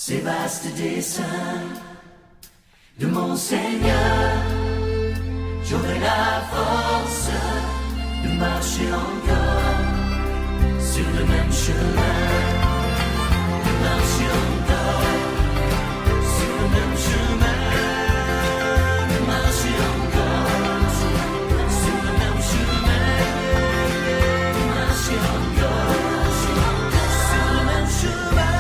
ces vastes desseins de mon Seigneur. J'aurai la force de marcher encore sur le même chemin, de marcher encore sur le même chemin, de marcher encore sur le même chemin, de marcher encore sur le même chemin.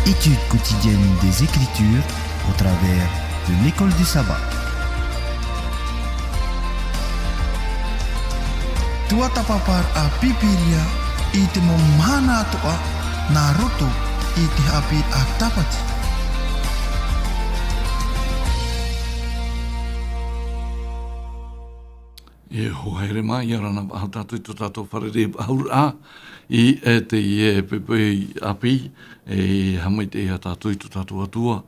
Étude quotidienne des Écritures au travers de l'école du sabbat. Tua tapapar a pipiria i te momana atoa na roto i te hapi a tapati. E hohere mai i arana au tātou i tō tātou wharere aura i te i pepe api e hamai te ia tātou i tō tātou atua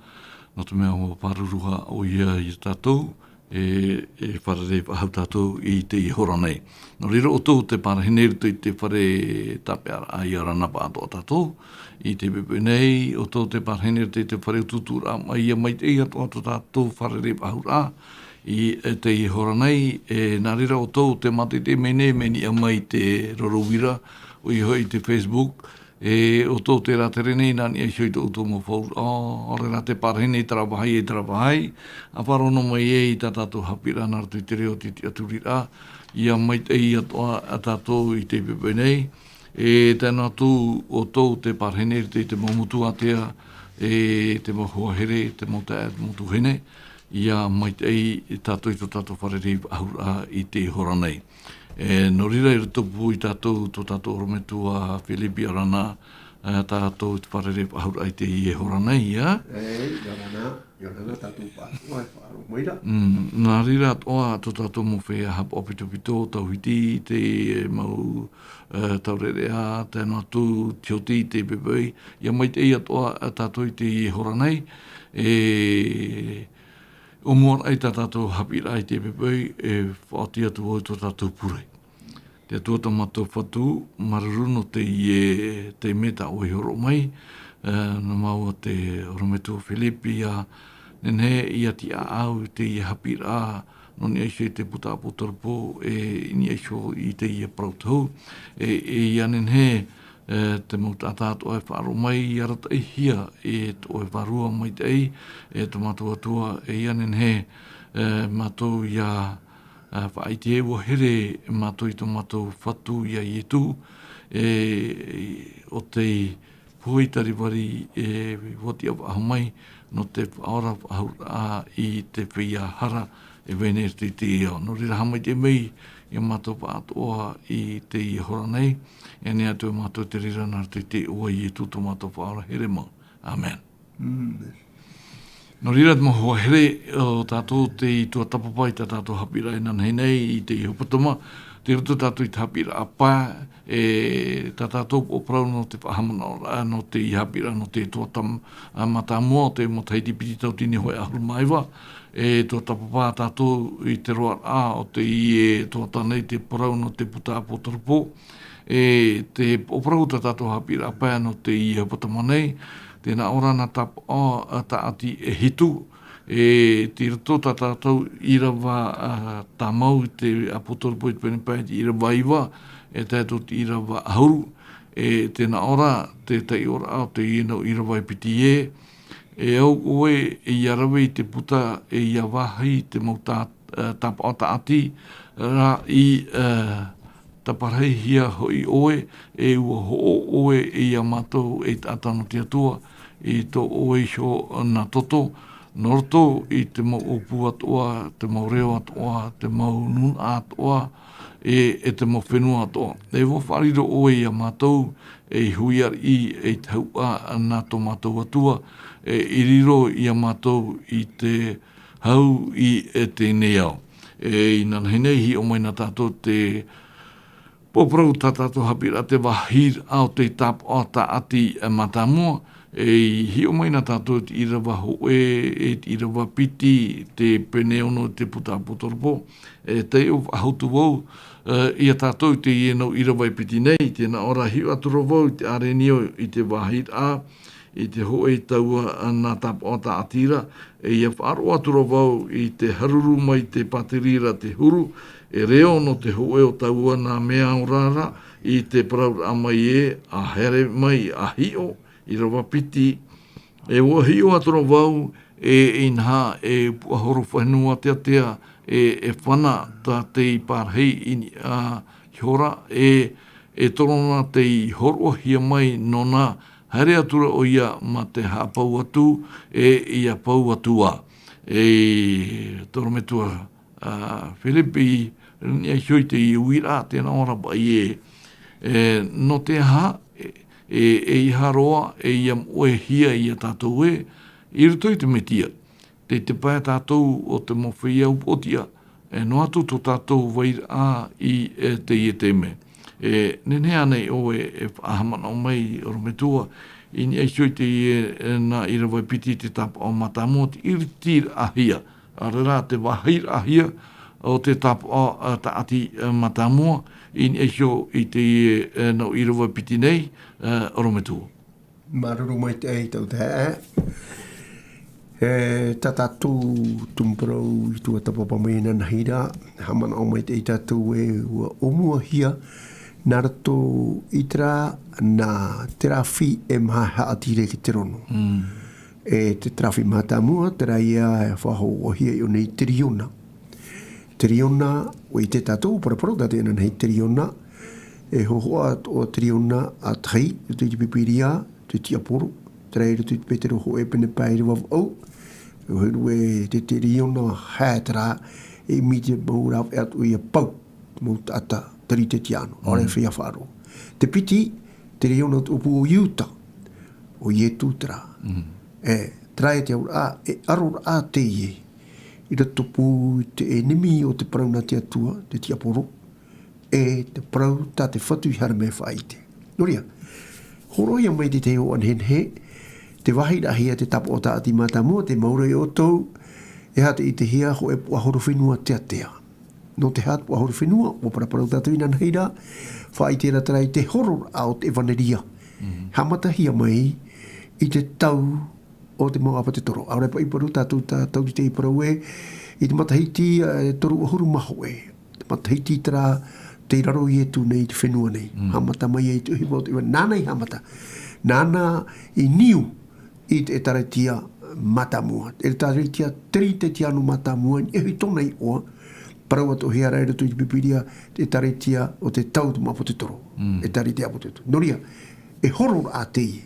no te mea o paruruha o ia i tātou e wharere au tātou i te i hora nei. No rira o tō te parahineru i te whare tape a i arana pa ato tātou i te pepe nei o tō te parahineru i te whare ututura mai ia mai te ia tō tātou wharere aura i te i hora nei, nā rira o tōu te mate te mene meni a mai te rorovira o i hoi te Facebook, o tōu te ratere nei nani e hoi tōu tō mo whaur, ore rā te parhene i tarawahai, a parono mai e i tā tātou hapira nā ratu i te reo ti aturira, i a mai te i atoa a tātou i te pepe nei, tēnā tū o tōu te parhene i te momutu atea, te mohuahere, te motu hene, ia mai tei tātou i tō tātou whareri ahura i te hora nei. No rira i rutopu i tātou tō tātou orometua Filipi arana tātou i whareri ahura i te hora nei, ia? Yorana tātou pātua e whāro moira. Nā rira toa tō tātou mo whea hap opitopito tau hiti te mau taurerea, tēnā tū tioti te pepei, ia mai tei atoa tātou i te hora nei, o mua ai tā tātou hapira i te pepei e whaatia tu o tō tātou purei. Te atua tamatou whatu, maruru no te meta o i horo mai, no maua te orometua Filipi a nenhe i ati a au te i hapira, no ni aisho i te puta apotorpo, ni aisho i te i prautau, i anenhe, te mautatato e wharo mai i arata i hia e to e warua mai te ei e to matua tua e ianen he matou ia whaiti e wa here matou i to matou whatu ia i tu o te puitari wari e wati au ahu mai no te aora ahura i te whia hara e wene te eo. No rira hamai te mei i matou pa atoa i te i hora nei, e nea tu e matou te rira nā te ua i tuto matou pa aora here mau. Amen. No rira te maho here o tātou te i tua tapapai ta tātou hapira e nanhei nei i te i hupatuma, te ruto tātou i te hapira apa, ta tātou o prau no te whahamana no te i hapira no te tua mata mua, te motaiti piti tau tini hoi ahuru maiwa, tō tapapā tātou i te roa o te i tō tanei te porau no te puta apotoropo, te oprau ta tātou hapira apea no te i hapatamanei, tēnā ora na tap ta ati e hitu, te rato ta tātou irawa tamau te apotoropo i te penepai te irawa iwa, tātou te irawa ahuru, tēnā ora te tei ora o te irawa i piti au oe i arawe i te puta e i awahi te mau tapa o ta ati ra i taparei hia hoi oe e ua ho oe i a matou e tātano te atua i tō oe sho na toto norto i te mau opu atoa, te mau reo atoa, te mau nun atoa e te mau whenua atoa. E wo wharido oe i a matou e huiar i e taua na tō matou atua i riro i a matou i te hau i te neau. I nanhenei hi o mai na tātou te poprau ta tātou hapira te wahir au te tap o ta ati matamua hio mai na tātou te irawa hoe, te irawa piti, te peneono, te puta potoropo, te o ahautu wau, ia tātou te ienau irawa piti nei, tēnā ora hio aturo wau, te arenio i te wahit a, i te hoe taua nā tapa o tā atira, ia whaaro aturo wau i te haruru mai te patirira te huru, reo no te hoe o taua nā mea o rara, i te parau amai a here mai a hio, i rawa piti, ua hio aturo wau, inha puahoro whanua tea, whana tā te i pārhei ini a hora, torona te i horo hia mai nona, haere atura o ia ma te hapau atu, ia pau atua. Toro me tua Filipi, nia hioi te i uira, tēnā ora bai no te ha, i haroa, ia oe hia ia tātou i ruto i te metia. Te pae tātou o te mowhia upotia, no atu tō tātou waira a i te i te me. Nenea nei oe whahamana o mai o rometua, i ni eisoi te na i rawai piti te tapa o matamo, te iritir ahia, arera te wahir ahia, o te tapa o ta ati matamo, i ni eisoi i te na i rawai piti nei, o rometua. Maruru mai te ei tau te Tatatu tumprau i tua tapapa mai na hira, hamana o mai te ei tatu ua omua hia, nā rato i tera nā terafi maha haatire ki te rono. Te terafi matamua, tera ia whaho o hia i o nei teriona. Teriona, o i te tātou, paraparo, tā tēnā nei teriona, hohoa o teriona a tai, i te pipiria, te tiaporo, tera i rutu i petero ho e pene pai riwa au, e te teriona hētara, e mi te maurau e atu i a pau, mou tata, tari te tiano, ore whia wharo. Te piti, te reona upu o iuta, o ie tūtara. Trae te aura, arora a te ie. I ra topu te enemi o te parau na te atua, te tiaporo, te parau ta te whatu i hara me whaite. Noria, horoia mai te te o anhenhe, te wahi rahia te tapo o ta ati matamua, te maura i o tau, hate i te hia ho e puahoro whenua te atea. No te hat puahoro whenua, o paraparau tātou ina neira, whai tēra tarai te horor au te vaneria. Hamata hia mai i te tau o te mau apa te toro. Aure pa i paru tātou te i parau i te matahiti toru ahuru maho Te matahiti tera te raro i etu nei te whenua nei. Hamata mai i te hiwa o te iwa. Nāna i hamata. Nāna i niu i te taratia matamua. E taratia teri te tianu matamua, e hui tona i oa, parau atu hea rai ratu i pipiria te taretia o te tau tu mapo te toro. E taretia apo te toro. Noria, e horor a te ie.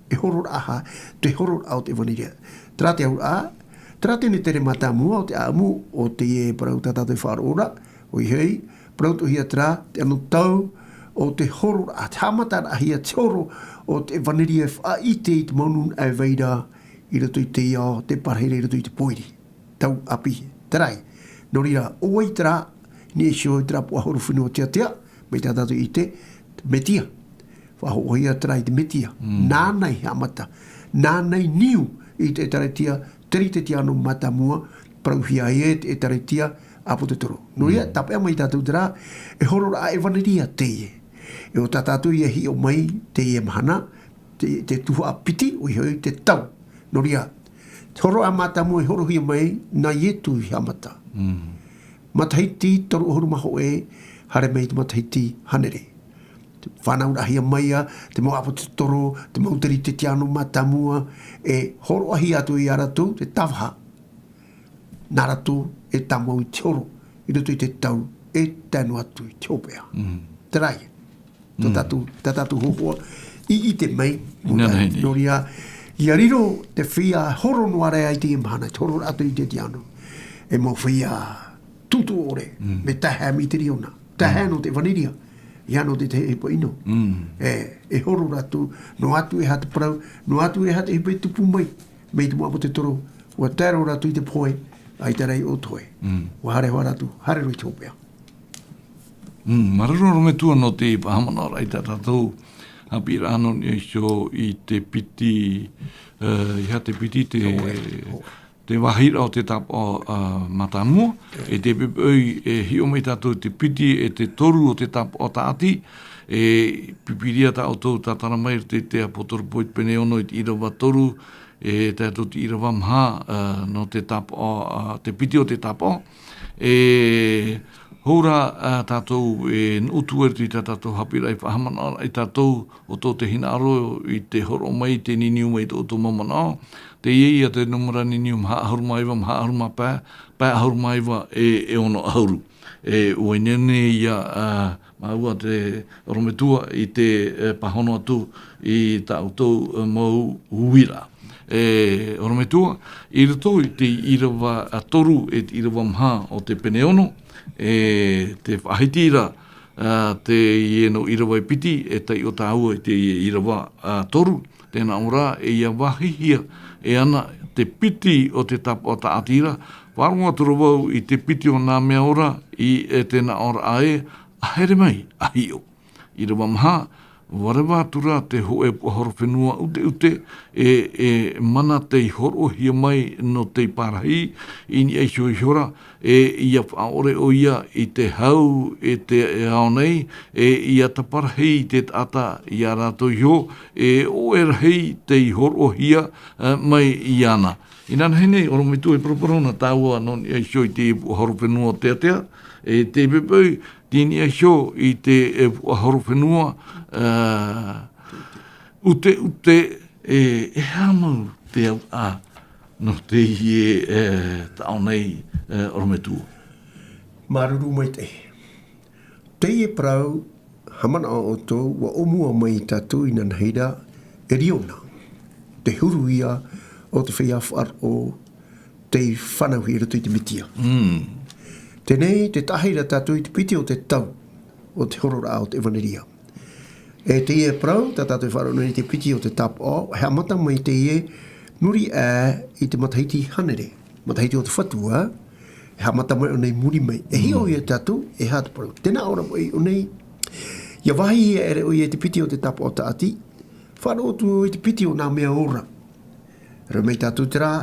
E horor aha, te horor au te vaniria. Trate au a, trate ne tere matamua o te amu o te ie parau tata te whaarora, o i hei, parau tu hia tra, te anu tau o te horor a te hamata a hia te horo o te vaniria a i te maunun ai veira i ratu i te iao, te parhere i ratu i te poiri. Tau api, tarai. Norira, oi tera, ni e shio i tera puahoro whenua tea, mai tā tātou i te metia. Whaho oia tera i te metia. Nānei hamata. Nānei niu i te taratia, teri te tiano matamua, parauhia e te taratia, apo te toro. Norira, tapea mai tātou tera, e horora a e vaneria te ie. E o tā tātou i e hi o mai te ie mahana, te tuha piti, o i hoi te tau. Norira, horo a matamua e horo hi mai, na ietu i hamata. Matahiti toru ohuru maho hare mei te matahiti hanere. Whanau rahia maia, te mau apo te toro, te mau teri te tiano matamua, horo ahi atu i aratu, te tawha. Naratu e tamau i te horo, i rutu i te tau, e tēnu atu i te hopea. Te rai. Tā tatu hohoa, i te mei, noria, i ariro te whia horo noare ai te imahana, te horo atu i te tiano. E mo whia tutu ore, me taha mi te riona, taha no te vaniria, i ano te te hepa ino. E horo ratu, no atu e hata parau, no atu e hata hepa i tupu mai, mei te mua te toro, ua tēro ratu i te poe, ai te rei o toe. Ua hare hoa ratu, hare roi te hopea. Mararoro me tua no te pahamana rai tā tātou hapi rāno ni so i te piti, iha te piti te wahira o te tap o Matamua, e te pepei e hio mai tātou te piti e te toru o te tap o Taati, e pipiria ta o tau tātara mai te te apotoru poit pene ono i te irawa toru, e tātou te irawa mha no te tap o, te piti o te tap o, e hora tātou e utu e tui tātou hapira i whahamana i tātou o tō te hina aro i te horo mai, te niniu mai tō mamana, te iei a te numara niniu mha ahurumaiwa, mha ahuruma pā ahurumaiwa e ono ahuru. E uenene ia maua te rometua i te pahono atu i tātou mau huira. E rometua, i rato i te irawa toru e te irawa mha o te peneono, e te whahitira te ieno irawa i piti, e tai o tāua i te irawa toru, tēnā ora e ia wahihia e ana te piti o te tap o ta atira, wārunga turu wau i te piti o nā mea ora i tēnā ora ae, ahere mai, ahio. I rawa maha, warewa tura te hoe horo whenua ute, e mana te horo hia mai no te parahi, i ni eisho i hora, e ia whaore o ia i te hau, e te aonei, e ia ta parahi te ata i a rātou hio, e o e rahi te horo hia mai i ana. I nana hene, oro me tu e proporona tāua non i eisho i te horo whenua tea, e te pepeu, tini eisho i te horo whenua, ute e hamau te au no te ie taonei orometua. Maruru mai te. Te e prau, hamana o tō, wa omua mai tatu i nana heira, e riona. Te huru ia o te whiawhar o te whanau hira tui te mitia. Tenei, te taheira tatu i te piti o te tau, o te horora o te evaneria. E te ie prau, ta tātou wharano i te piti o te tap o, hea mata mai te ie, nuri i te matahiti hanere. Matahiti o te whatua, hea mata mai o nei muri mai. E hi o ia tātou, e hata prau. Tēnā ora mai o nei, ia wahi ia ere o ia te piti o te tap o taati, whano tu i te piti o nā mea ora. Rau mai tātou te rā,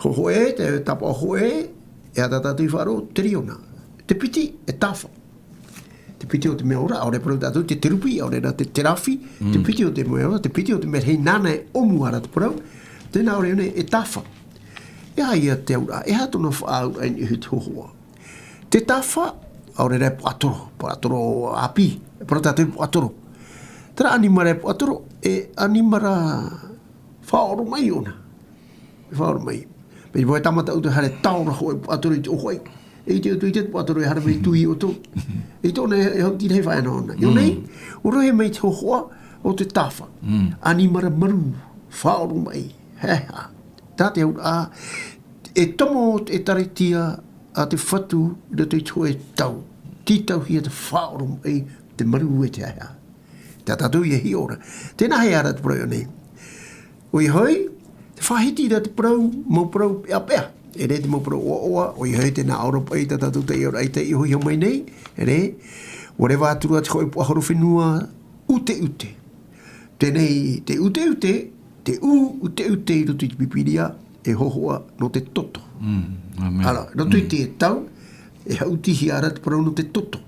hohoe, te tap o hoe, e hata tātou i wharo, te riona. Te piti e tāwha. Te piti o te mea ora, aore parau tātou, te terupi, aore rā te terafi, te piti o te mea ora, te piti o te mea hei nana e omu ara te parau, tēnā ore one e tāwha. E haia te aura, e hatona whaau ai ni hit hohoa. Te tāwha, aore rā puatoro api, e parau tātou puatoro. Tera animara e puatoro, e animara whaoro mai ona. Whaoro mai. Pei voi tamata utu hare taura hoe puatoro i te ohoi. E te utu i te puatoro e haramei tui o tō. E tōna e hau tira hei whaena ona. Io nei, uro he mei te hohoa o te tāwha. Animara maru, whaoro mai, heha. Tāte au e tomo e taritia a te whatu i te toe tau. Titau hia te whaoro mai, te maru e te heha. Tā tātou i e hi ora. Tēnā hei ara te parau nei. O i hoi, te whahiti da te parau, mau parau pea. E re te maupura oa, o i hei tēnā Aoropa i tātou te iora i te iho hia mai nei, e re, ware wātura te hoi puahoro whenua ute. Tēnei, te ute, te ute i roto i te pipiria, e hohoa no te toto. Ara, roto i te tau, e hautihi ara te parau no te toto.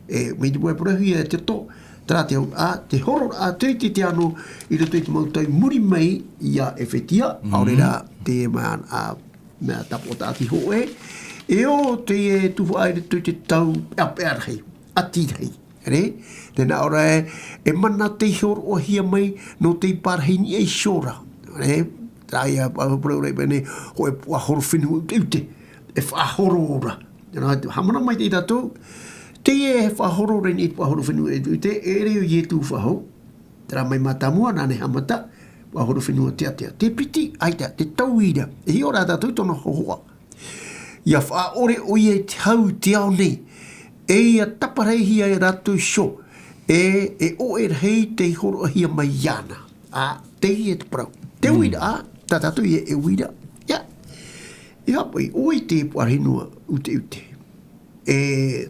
E mei te poe parahui e te to, tera te au te horo te te ano, i roto i te mautai muri mai, ia e whetia, aore rā te maan mea tapo tāti hoe, e o te e tuhu aere tui te tau apearhei, atirhei, re? Tēnā ora e mana te horo o hia mai no te parhei ni e shora, re? Tai a pāpura rei bene hoe puahoro whenu ute, e whahoro ora. Hamana mai te tātou, te e whahoro rei ni puahoro whenu ute, e reo i e tū whahau, tera mai matamua nane hamata, wahoro whenua tea. Te piti, aita, te tauira. E hi ora tātou tona hohoa. Ia whaore o ia te hau te ao nei. E ia taparei hia e rātou sho. E o e rei te horo hia mai iana. Te hi e te parau. Te uira, tā tātou ia e uira. Ia. E hapoi, oi te puarinua ute. E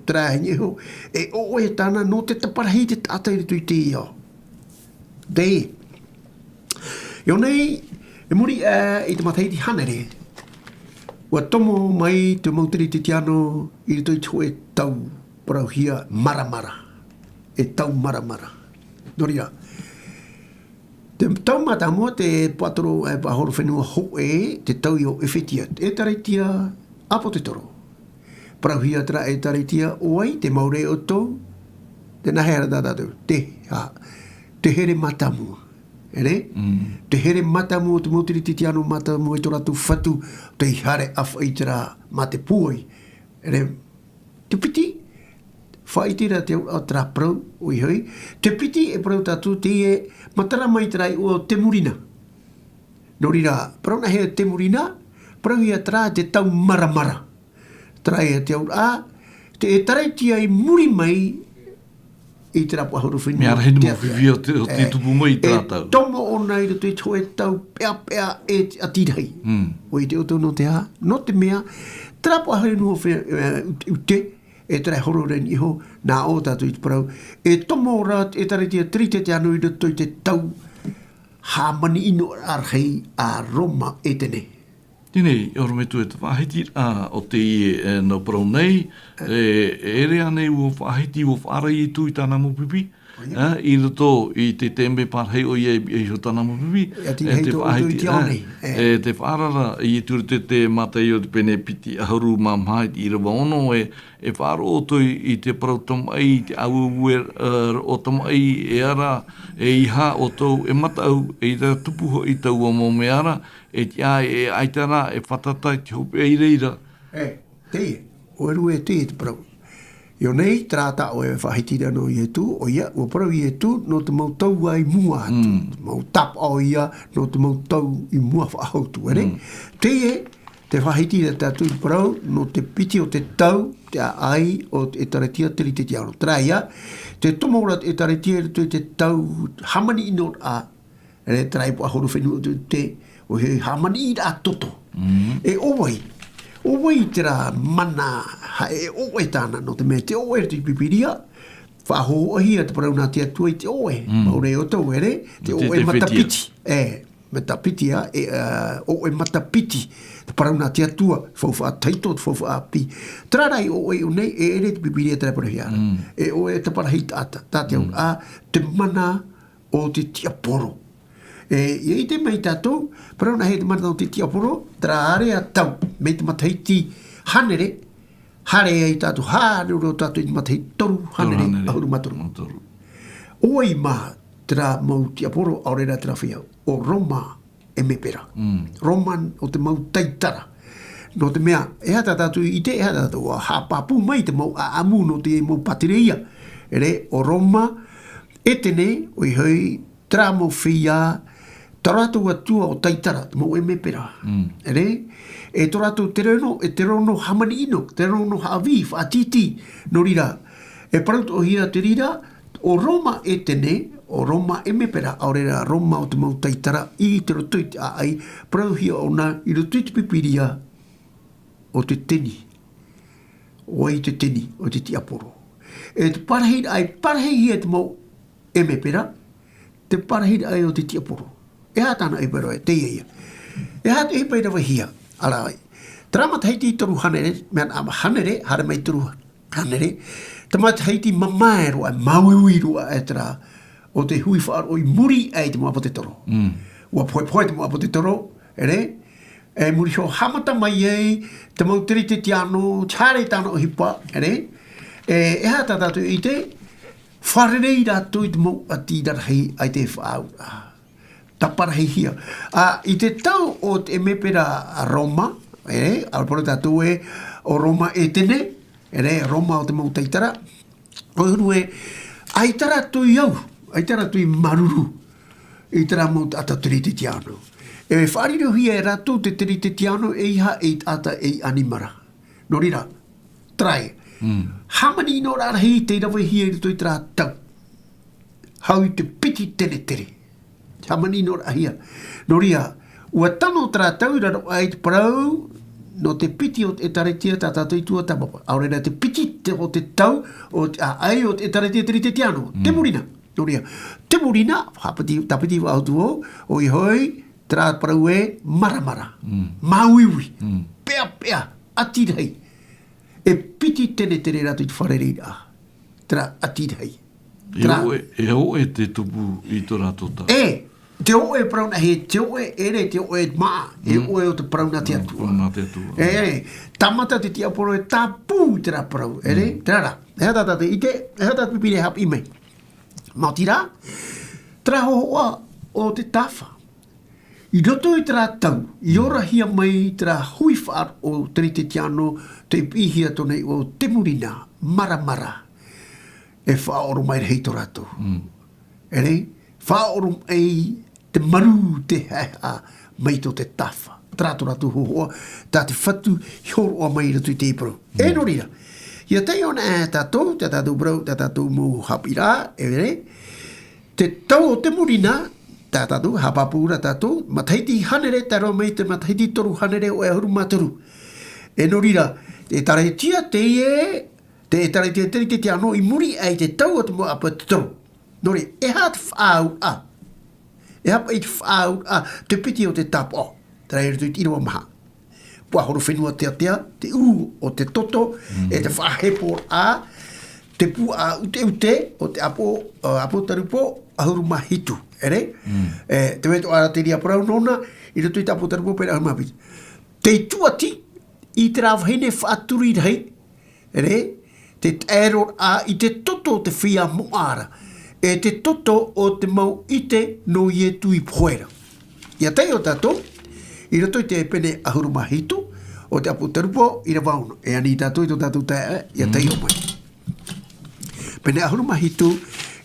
tera hengi ho. E o e tāna no te taparei te tātai tu i te iao. Dei. Io nei, e muri e te matai di hanere. Wa tomo mai te mautiri te tiano i toi tō e tau parauhia maramara. E tau maramara. Noria. Te tau mata mua te patoro e pahoro whenua ho te tau i o ewhitia. E tareitia apo te toro. Parauhia tra e tareitia oai te maure o tō. Te nahera tātou. Te here mata mua. Ere? Te here mata mua, te mautiri te tiano mata mua i tō ratu whatu, te hare awha i tera ma te puoi. Ere? Te piti, whaitira te o tera prau, oi hoi. Te piti e prau tātou te e matara mai tera i o te murina. Norira, prau na hea te murina, prau ia tera te tau maramara. Tera ia te au te e tareitia i muri mai i te rapu ahuru whenua. Me arahinu mo whiwi o te tupu mo i tātou. E tomo o nei ro te toe tau pea e atirai. O i te oto no te ha, no te mea, te rapu ahuru ute, e te rai horo ren iho, nā o tātou i te parau. E tomo o rā, e tareitia trite te anu i roto i te tau, ha mani ino arhei a Roma e tene. Tēnei, e oro me tu e te whahiti o te i no parau nei, e rea nei ua whahiti ua whaarai i tu i tāna mo pipi, i roto i te tembe parhei o i ho tāna mo pipi, e te whaarara i tūru te matai o te pene piti ahuru mamhai i rawa ono, e whaaro o toi i te parau tamai, te au o tamai e ara, e iha o tau e matau, e te tupuho i tau o mo me ara, e te e aitara, e whatatai te hope e reira. Te o eru e te parau. Io nei trata o e whahitira no i e tu, o ia, o parau i e tu, no te mau tau ai mua atu. Mau tap o ia, no te mau tau i mua whahautu, ere? Te te whahitira tātou i parau, no te piti o te tau, te ai o e taretia tiri te tiaro. Traia, te tomorat e taretia te tau hamani inot a, ere trai po ahoro whenua te, o he hamani i a toto. E owai, owai tera mana, e owai tāna no te mea, te owai te pipiria, whaho ahia te parau nā te atua i te owai, maure o tau ere, te owai matapiti. Matapiti a, owai matapiti, te parau nā te atua, whauwha taito, whauwha api. Trarai owai o nei, e ere te pipiria tera parahiara. E owai te parahi tāta, tāte au, te mana o te tiaporo. I te mai tātou, parau na hei te mana o te tiaporo, tra are a tau, mei te mataiti hanere, hare ai tātou, hare uro tātou i te mataiti toru, hanere, ahuru matoru. Oi mā, tra mau tiaporo, aurera tra whiau, o Roma e mepera. Roman o te mau taitara. No te mea, e hata tātou i te, e hata tātou, a hapapu mai te mau a amu no te mau patireia. Ere, o Roma, e tene, oi hei, tra mau whia, Tarato atua o taitara, mo e mepera. Ere? E tarato te rono hamani ino, te rono haawi, whaatiti, no rira. E parauto o hia te rira, o Roma e tene, o Roma e mepera, aurera Roma o te mau taitara, i te roto i te ai, parau hia o nā, i roto i te pipiria, o te teni. O i te teni, o te tiaporo. E te parahid ai, parahid hia te mau e mepera, te parahid ai o te tiaporo. E hātana e pero e te ia. E hātu e pei rawa hia. Ara ai. Taramat heiti toru hanere, mean ama hanere, hare mai toru hanere. Tamat heiti mamae roa, mauiui roa e tera o te hui whaar o i muri ai te mua po te toro. Ua poe te mua po te toro, ere? E muri ho hamata mai ei, te mau tiri te tiano, chare tāna o hipa, ere? E hāta tātu i te, wharerei rātu i te mau ati darhei ai te whaau. Taparahi hia. I te tau o te mepera a Roma, alpore tātou e o Roma e tene, Roma o te mau taitara, o huru e, aitara tui au, aitara tui maruru, i tera mau ata tiri te tiano. E whaariro hia e rātou te tiri te tiano e iha e ata e animara. No rira, trai. Hamani no rārahi te rawe hia i tui tera tau. Hau i te piti tere tere. Hamani no rahia. No ria, ua tano tra tau raro ai te parau, no te piti o e taretia tā tātou i tua tamapa. Aurena te piti o te tau, o ai o e taretia tiri te tiano. Te murina. Noria. Te murina, tapiti wa tu o i hoi tra praue maramara. Mauiwi. Pea atidai. E piti tene ratu i wharerira. Tra atidai. E o e te tupu i tō rātou tā. Te oe prauna he, te oe ere, te oe maa, e oe o te prauna te atua. Prauna te atua. Tamata te tia poro e tāpū te rā prau, ere, te rara. E hata tate ite, e hata pipire hap ime. Mao tira, tra hoa o te tāwha. I roto i tra tau, i ora hia mai tra hui whaar o teri te tiano, te pihia tonei o te murina, maramara. E whaoro mai rei to rato. Ere, whaoro ei te maru te hea mai to te tawha. Trato ratu hoa, tā te whatu horo o mai ratu i te iparo. E no rira. Ia te ona e tātou, te tātou brau, te tātou mō hapira, ere, te tau o te murina, tā tātou, hapapura tātou, mataiti hanere, taro mai te mataiti toru hanere o e huru mataru. E no rira, e tarai tia te e, te tarai tia te ano i muri ai te tau o te mo apa te toru. No rira, e hat whaau a. E hapa i te whaau a, te piti o te tapo o. Tarai rutu i tiro maha. Pua horo whenua te te u o te toto, e te whahepo a, te pu a ute, o te apo tarupo, ahuru mahitu, ere? Te weto ara te ria parau nona, i rutu i te apo tarupo pera ahuru mahiti. Te tuati, i te rawhine whaaturi rei, ere? Te ero a, i te toto te whia moara, e te toto o te mau ite no ie tui poera. Ia tei o tato, i roto i te pene ahuru mahitu, o te apu tarupo i ra wauno. E ani tātou i tō tātou tae, ia tei o mai. Pene ahuru mahitu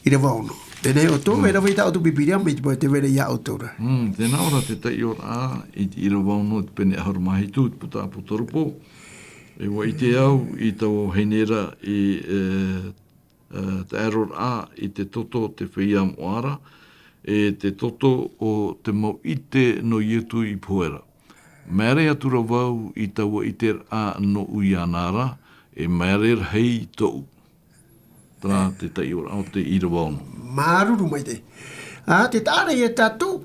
i ra wauno. Tēnei o tō, e rawa i tā o tō pipiria, me te wera ia o tōra. Tēnā ora te tei o rā, i ra wauno, te pene ahuru mahitu, te puta apu tarupo. E wa i te au, i tau heinera, i te aro rā, i te toto te whia moara, e te toto o te mau ite no ietu i poera. Mere atura wau i taua i te a no ui anara, e mere hei tau. Tra te tai ora o te ira waunu. Maruru mai te. Te tāre e tātou,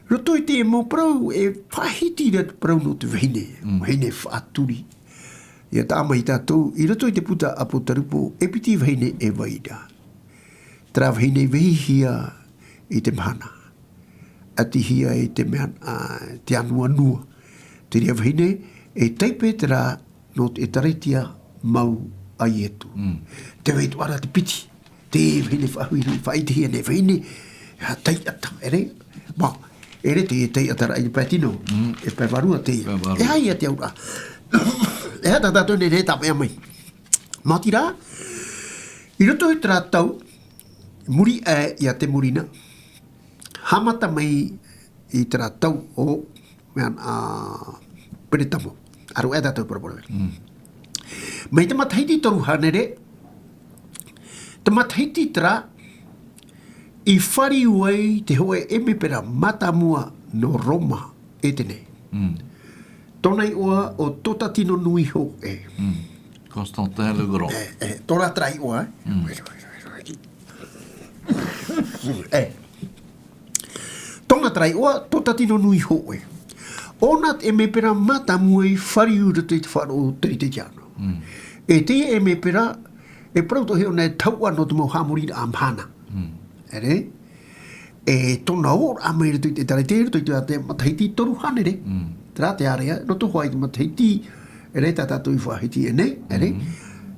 roto i te mo prau, e whahiti rea prau no te wahine, wahine whaaturi. Ia tā mai tātou, i roto i te puta apo tarupo, e piti wahine e waida. Tra wahine wehihia i te mahana. Ati hia i te mea, te anua nua. Te rea wahine, e teipe te rā no te tareitia mau ai etu. Te weitu ara te piti. Te wahine whahuiru, whaitihia ne wahine, tei ata, ere? Ma, ere te tei ata rai patino, e pai warua te. E hai a te aura. E hata tātou ne re tāpea mai. Mati rā, i roto i tērā tau, muri e i a te murina, hamata mai i tērā tau o Peretamo. Aru e tātou parapora. Mai te mataiti toru hanere, te mataiti tērā, i whari uai te hoe eme pera matamua no Roma e tene. Tonei oa o tota tino nui ho e. Constantin le Grand. Tōra trai oa. Tonga trai oa, tota tino nui ho e. Ona e me pera mata muai whari ura te wharo teri te tiano. E te e me pera, e prauto heo nei taua no te mau hamuri a amhana. Ere? E tona ora a mai te tare te te mataiti toru hanere. Tera te area, no to hoai te mataiti, ere tātou i whahiti e nei, ere?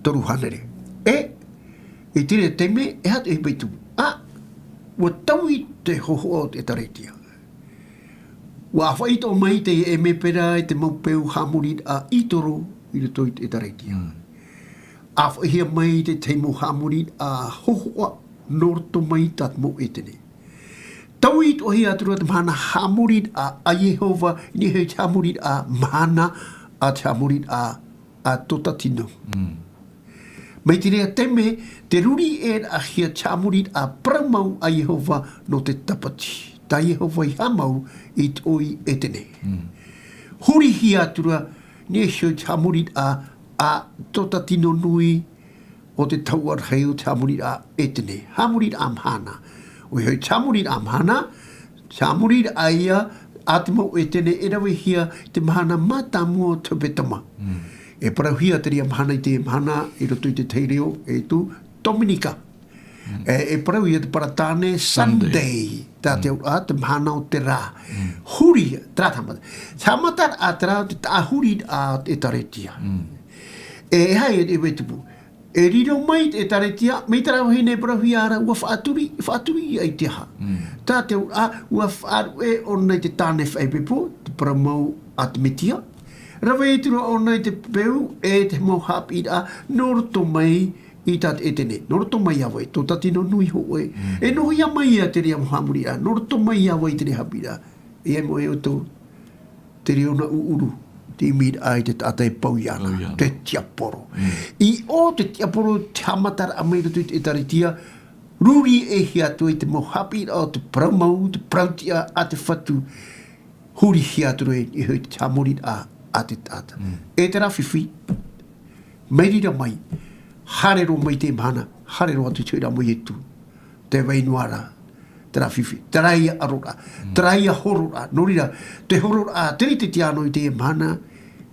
Toru hanere. E tire teime, e hatu e peitu. Wa tau i te hoho o te taretia. Wa whaito mai te e me pera e te maupeu hamuri a itoro i le toi te taretia. A whahia mai te teimo hamuri a hohoa norto mai tat mo etene. Tau i tohi atura te mana hamuri a Yehova, ni hei te hamuri a mana a te hamuri a tota tino. Mai te rea teme, te ruri e a hia te hamuri a pramau a Yehova no te tapati. Ta Yehova i hamau i toi etene. Huri hi atura, ni hei te hamuri a tota tino nui o te tau ar hei o te hamuri a etene. Hamuri a amhana. O hei hamuri a amhana, hamuri a ia, a te mau etene, e rawe hia te mahana mata mua tupetama. E parau hia te ria mahana i te mahana, i roto i te teireo, e tu Dominika. E parau hia te paratane Sunday. Tā te au te mahana o te rā. Huri, tā tamata. Tamata a te rā, te ahuri a te taretia. E hai e wetupu. E riro mai e taretia, mei tarau hei nei parahui ara, ua whaaturi ai te ha. Tā te ua whaaru e ona te tāne whaipepo, te paramau a te metia. Rawa e tira ona te peu e te mau hapi a noroto mai i tat e tene. Noroto mai awa e tō tatino nui ho e. E noho ia mai a te rea muhamuri a, noroto mai awa i te rea hapi a. E ai mo e o tō te reo na uuru. Te imid ai te tātai pauiana, te tiaporo. I o te tiaporo te hamatara a meira tu te taritia, ruri e hia tu i te mohapi o te praumau, te prautia a te whatu, huri hia tu e i hoi te hamori a te tata. E te rawhiwhi, meirira mai, harero mai te mana, harero atu tuira mai e tu, te wainuara, te rawhiwhi, te raia arora, te raia horora, norira, te horora, te rite te ano i te mana,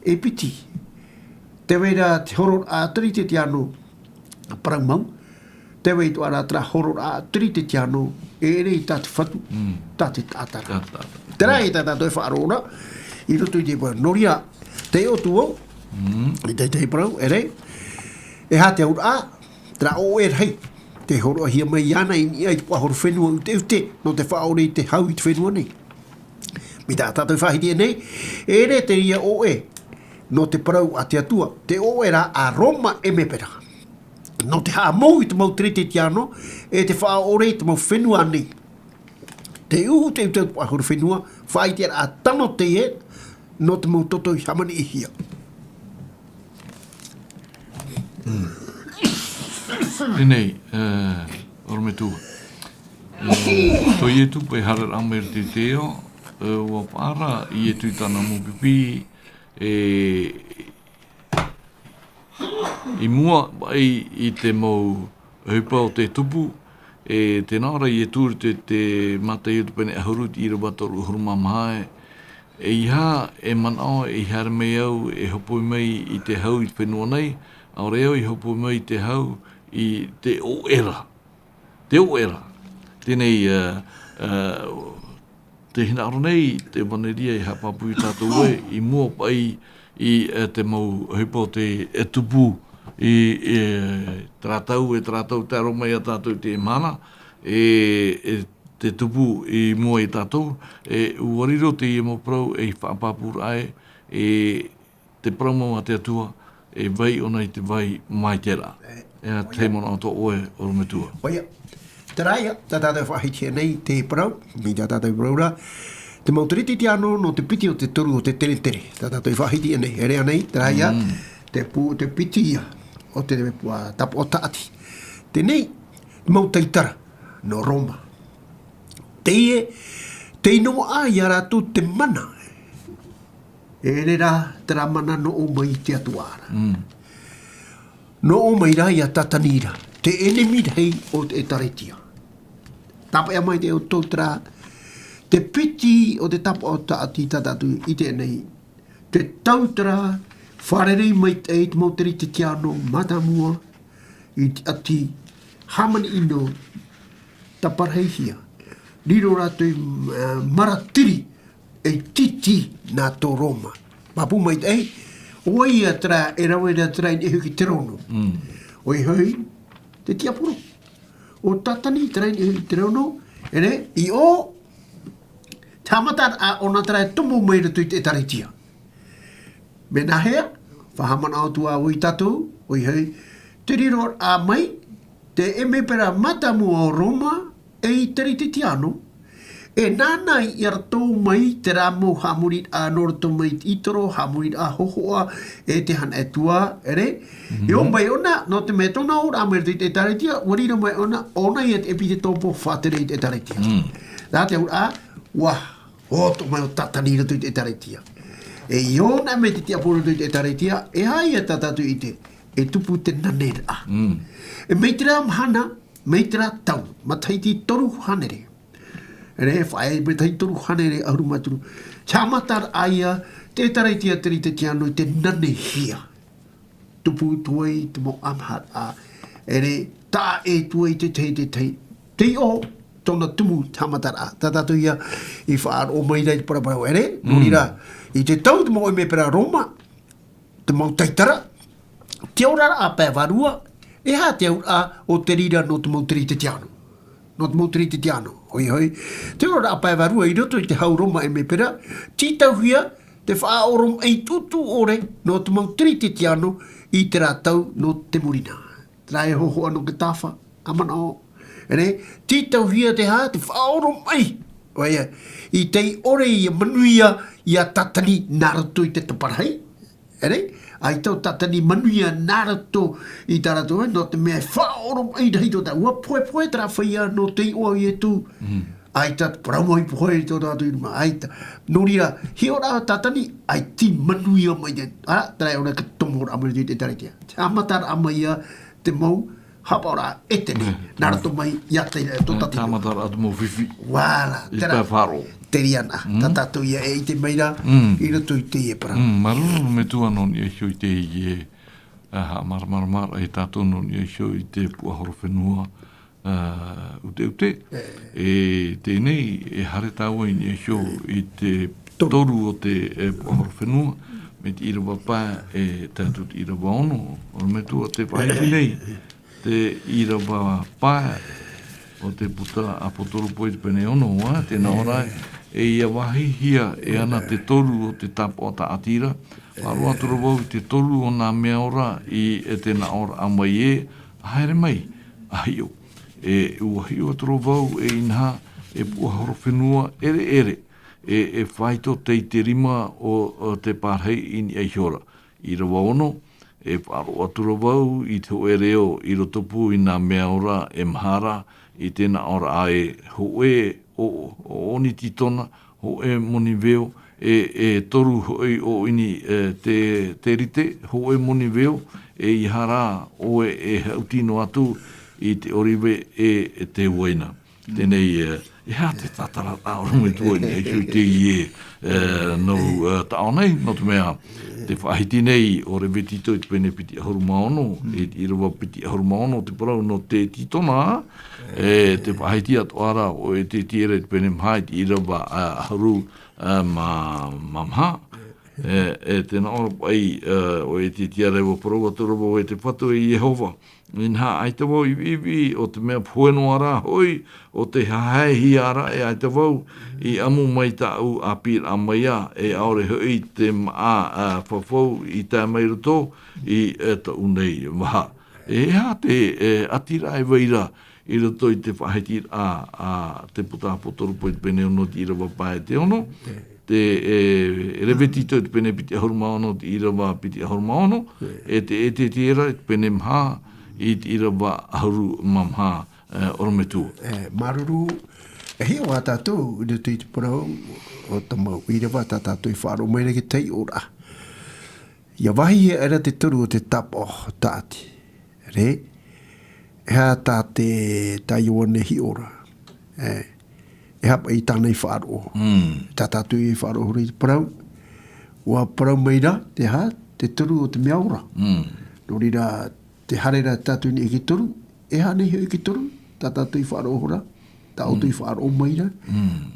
e piti. Te weira te horor a tiri te tiano paraumau. Te wei tu ara tra horor a tiri te tiano e ere i tātu whatu, tātu tātara. Te rai tātā toi whaarora, i roto i te pua noria te o tu au, i te parau, ere, e ha te aur a, tra o e rei, te horo hia mai iana i ni ai te pua horo whenua ute, no te whaore i te hau i te whenua nei. Mi tā tātou whahiti e nei, ere te ria o e, no te parau a te atua, te o era a Roma e mepera. No te haa mou i te mau trete tiano, e te wha ore i te mau whenua nei. Te uhu te utau ahuru whenua, whai te a tano te e, no te mau toto i hamani i hia. Nei, orme tua. Toi e tu pe harar amer te teo, ua para, i e tu tana mo pipi, i mua i te mau hupa o te tupu, te nara i e tūru te matai utu pene ahurut i rabatoru huruma mahae, iha e manao i hara mei au e hopoi mei i te hau i whenua nei, au reo i hopoi mei te hau i te oera. Te oera. Tēnei te hina aro nei, te waneria i hapapu i tātou e, i mua pai i te mau hipo te tupu i tratau te aro mai a tātou te mana, te tupu i mua i tātou, uariro te i mo prau e whaapapura ai, te praumau a te atua, e vai ona i te vai mai tera. Te mona o tō oe o rumetua. Oia. Te raia, tā tātou whahitia nei te parau, mi tā tātou paraura, te mautariti te ano no te piti o te toru o te tere. Tā tātou whahitia nei, e rea nei, te raia, te pitia o te pua tapu o taati. Te nei, mautaitara no Roma. Te ino a i aratu te mana. E rera te ra mana no o mai te atuara. No o mai rai a tatanira, te enemi rei o te taretia. Tapa e mai te o tōtara, te piti o te tapa o taati tatatu i te nei, te tautara, wharerei mai te eit mauteri te tiano, matamua, i te ati, hamani ino, taparheihia, riro rātou maratiri, e titi nā tō Roma. Mapu mai te ei, oi a tra, e rawe na tra i huki te rono. Oi hoi, te tiapuro. O tatani tra i huki te rono, ere, i o, tamata a ona tra e tomo mai rato i te taritia. Me nā hea, whahamana o tua oi tatou, oi hoi, te riro a mai, te emepera matamu o Roma, e i tari te tiano, e nāna i aratou mai te rā mō hamurit a noroto mai itoro, hamurit a hohoa, e te hana e tua, ere? I o mai ona, no te mea tona o rāmere te taretia, warira mai ona i et epi te tōpo whātere i te taretia. Nā te ura, o to mai o tatanira tu te taretia. E i ona me te tiaporo tu te taretia, e hai e tatatu i te e tupu te nanera. E meitera mahana, meitera tau, mataiti toru hanere. Re whae metai toru hanere auru maturu. Chamatar aia, te tarai tia teri te tiano i te nane hia. Tupu tuai te mo amhat a. Ere tā e tuai te tei. Te o tona tumu chamatar a. Tātātu ia i whaar o mai rei parapara. Ere, nurira, i te tau te mo i me pera Roma, te mau taitara, te orara a pē varua, e ha te aura o te rira no te mau teri te tiano. No te mau teri te tiano. Hoi. Te orara a pē varua i roto i te hau Roma e me pera, titau hia, te wha orom ei tutu ore no te mau teri te tiano i te rātau no te murina. Trai hoho anu ke tāwha, amana o. Ere, titau hia te ha, te wha orom ei. Oia, i tei ore i a manuia i a tatani narato i te taparahai. Ere, ai tau tatani manuia narato i tarato no te mea wha orom ei dahi tō tā. Ua poe tara whaia no te oa i e tū. Ai ta praumai poe tō tātu iruma. Ai ta, nōrira, hi ora tatani, ai ti manuia mai te. Tarai ora ka tomora amari te taritia. Te amatara amaia te mau, hapa ora etene. Narato mai iate tō tati. Tamatara atu mo whiwhi. Wala. I tā wharo. Teriana. Tatatu ia e te meira, i roto i te e para. Maruru me tua non i hio i te i e maramara e tātou non i hio i te puahoro whenua ute. E tēnei e hare tāua i ni hio i te toru o te puahoro whenua me te irawa pā e tātou te irawa ono. O me tua te whaiti nei te irawa pā o te puta a potoro poe te pene ono wa, tēnā ora e ia wahi hia e ana te toru o te tapo o ta atira. Wharoa toro wau i te toru o nā mea ora i e tēnā ora amai e, haere mai, ahio. E uahi o toro wau e inha e puahoro whenua ere. E whaito te rima o te pārhei ini ai hiora. I rawa ono, e wharoa toro wau i te o reo i rotopu i nā mea ora e mahara, i tēnā ora ae ho e o oni titona, ho e moni veo, e toru hoi o ini te rite, ho e moni veo, e i hara o e hautino atu i te oriwe e te uena. Tēnei, e ha te tatara tāoro me tua ni e hui te i no taonei, no te mea, te whahiti nei o re vetito i te pene piti ahoru maono, e i rawa piti ahoru maono te parau no te titona, te whahiti atu ara o e te tiere te pene mhai i rawa ahoru mamha. E tēnā ora pai o e te tiare o parau atu rawa o e te whatu i Jehova. Inha ai te wau i o te mea pueno ara hoi, o te hahehi ara e ai te wau i amu mai tau a pir a maia e aore hoi te maa whawhau i tā mai roto i ta unei waha. E ha te atira e waira i roto i te whahetir a te puta potoru po i te pene ono ti irawa pae te ono. Te rewetito i te pene piti ahoru maono ti irawa piti ahoru maono. E te tira i te pene mha i te irawa ahuru mamha orometu. Maruru, e hea wā tātou, i te parau o tamau, i rewa tātou i whaaro mai ki tei ora. Ia wahi e era te turu o te tapo tāti. Re, hea tā te taione hi ora. E hapa i tāna i whaaro. Tātou i whaaro hori te parau. Ua parau meira, te ha, te turu o te mea ora. Norira, te harera tātou ni e ki toru, e hane heo i ki toru, tā tātou i whaaro hora, tā auto i whaaro maira.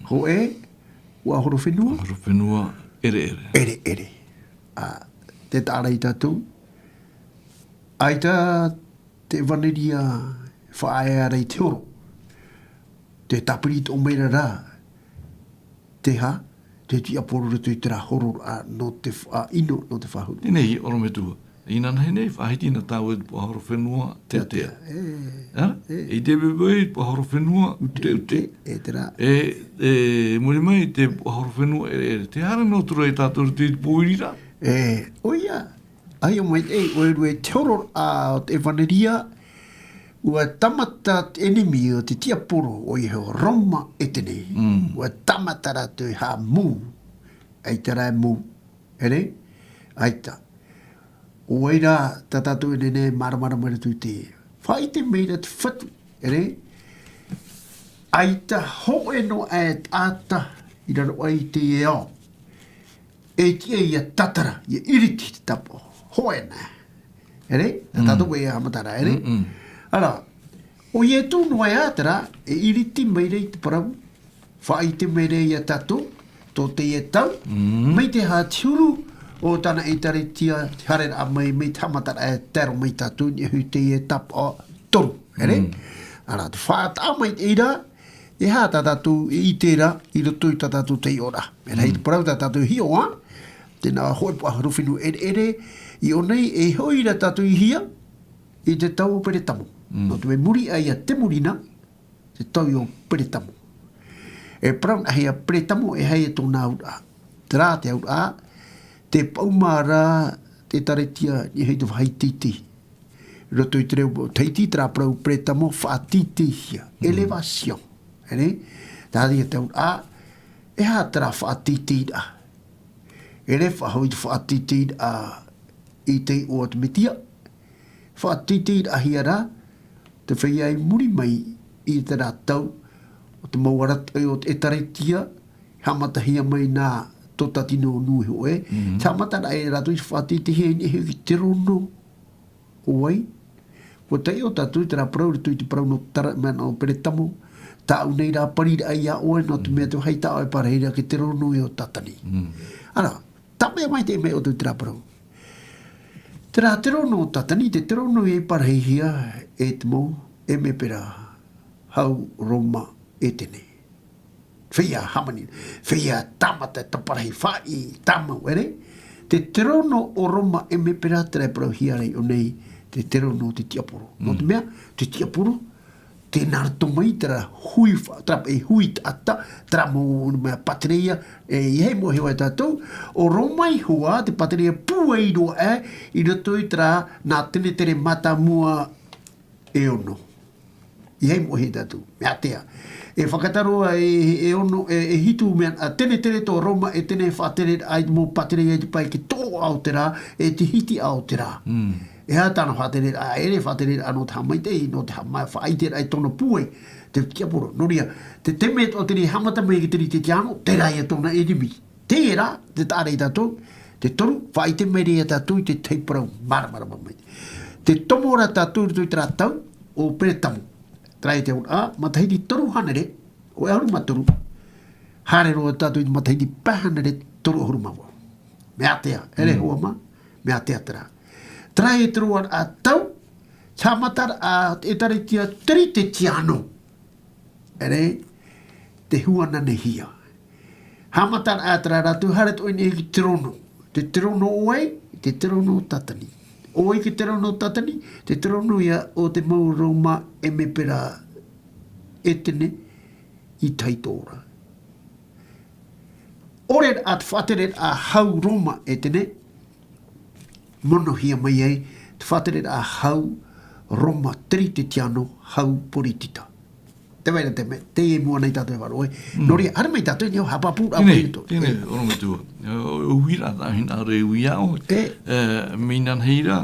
Ho e, ua horo whenua? Horo whenua, ere. Ere. Te tāra i tātou. Ai tā te vaneria whaeara i te oro. Te tapirit o meira rā. Te ha, te ti aporo reto i te rā horo no te ino no te whahuru. Tēnei, oro me tua. Ina nahi nei, whahiti na tāu e pohoro whenua, te. I te bebei, pohoro whenua, te. E te rā. Muri mai, te pohoro whenua, ere. Te hara no tura i tātou te pōirira. Oia, ai o mai o e te oro a te vaneria, ua tamata enemi o te tiaporo o i heo Roma e tenei. Ua tamata rātou ha mū, ai te rā mū, ere, aita. Oira tatatu nene maramara mara tu te. Whai te meira te whatu, ere? Aita ho e no e ata i raro ai te e o. E tia ia tatara, ia iriti te tapo. Ho e na. Ere? Tatatu e hamatara, ere? Ara, o ie tū noa e atara, e iriti meira i te parau. Whai te meira ia tatu, tō te e tau. Mei te hātiuru, o tana e tare tia hare a mai me tamatara e tero mai tatu ni hu te e tap o toru, ere? Ara, te whaata mai e ira, e hā tatatu i tera, i roto i tatatu te ora. E rei te parau tatatu hi oa, tēnā hoi pua haruwhinu ere, i o nei e hoi ra tatu i hia, i te tau o pere tamu. No te me muri ai a te murina, te tau i o pere tamu. E parau ahi a pere tamu e hei e tōna aura. Te rā te aura, te paumara te taretia ni hei te whaititi. Roto i te reo teiti tra prau pretamo whaatiti hia. Elevation. Ere? Tādi e te aura, e hā tra whaatiti a. Ere whahoi te whaatiti a i te o te metia. Whaatiti a hiara, te whaiai muri mai i te rātau, o te mauarat o te taretia, hamatahia mai nā tota tino nui hoe. Tā matara e ratu i whaatiti hei ni hei ki te rono oai. Ko te o tatu te rā parau ritu i te parau no tara mea no pere tamo. Tā au nei rā parira ai a oai no te mea te hei tā oai pareira ki te rono e o tatani. Ara, tā mea mai te mea o te rā parau. Te rā te rono o tatani, te rono e pareihia e te mou e me pera hau Roma e tenei. Whia hamani, whia tamata taparahi whai tamau, ere? Te terono o Roma e me pera tere parau hiarei o nei, te terono o te tiapuru. No te mea, te tiapuru, te narto mai tera hui, e hui ata, tera mo mea patereia, e hei mo hewa e tātou, o Roma i hua, te patereia puei roa i roto i tera nā tene tere mata mua e ono. I hei mo he tātou, mea tea. E whakataroa e ono, e hitu mea, a tene tō Roma e tene whaatere ai mō patere e te pai ki tō Aoteara, e te hiti Aoteara. E hea tāna whaatere, a ere whaatere anō te hamai te, no te hamai whaaiter ai tōna puei, te kiapuro, noria, te teme o tene hamata mai ki teri te tiano, te rai e tōna enemi. Te era, te tāre i tātou, te toru, whaaite mai rea tātou i te teiparau, maramara mai. Te tomora tātou i tō i tātou, o pere tamu. Trai te ora, matahiti toru hanere, o e auru maturu. Hare roa tātou i matahiti pahanere toru ahuru mawa. Mea tea, ere hoa ma, mea tea tera. Trai te roa a tau, tā matara a e tare tia teri te tiano. Ere, te huana nehia. Ha matara a tera ratu, hare to ine ki te rono. Te rono oai, te rono tatani. Oi ki te rono tatani, te rono ia o te mau Roma e me pera e tene i taitora. Ore at whatere a hau Roma e tene, mono hia mai ei, te whatere a hau Roma tri te tiano hau politita. Te waira te me, te e mua nei tātou e waro e. Nori, hara mai tātou e nio hapapu a pērito. Tēne, ono me tua. Uira, hina re uia o. Minan heira,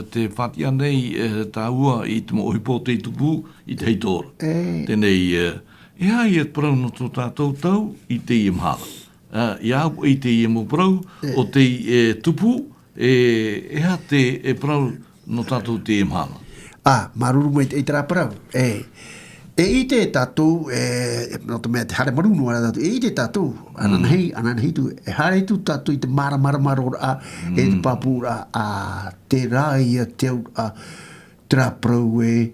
te whatia nei tā ua i te mo ohipo te tupu i te heitora. Tēnei, e hai e parau no tō tātou tau i te i mhala. Ia i te i mo parau o te tupu, e ha te e parau no tātou te i mhala. Maruru mai te rā parau. E i te tātou, no te mea te hare marunu ara tātou, e i te tātou, ananhei tu, e hare tu tātou i te mara a, e te papura a te rai a te au a traprau e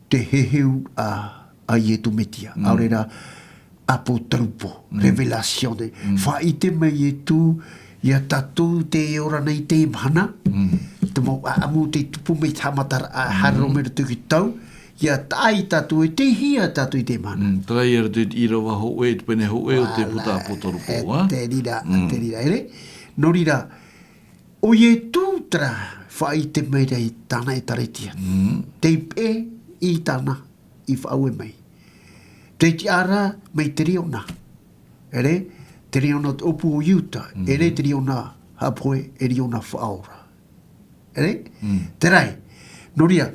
te heheu a ietu metia. Aurera, apo trupo, revelation de, wha i te mei e tu, ia tātou te ora nei te mana, te mo amu te tupu mei tamatara a haro mera tuki tau, ia tai tatu e te hia tatu i te mana. Trai era te irawa hoe, te pene hoe o te puta potorupo. Te rira, ere. No rira, o ie tūtra whai te meira i tāna e taretia. Te pe i tāna i whaue mai. Te ti ara mai te riona. Ere, te riona opu o iuta. Ere te riona hapoe e riona whaora. ere? Te rai. Noria,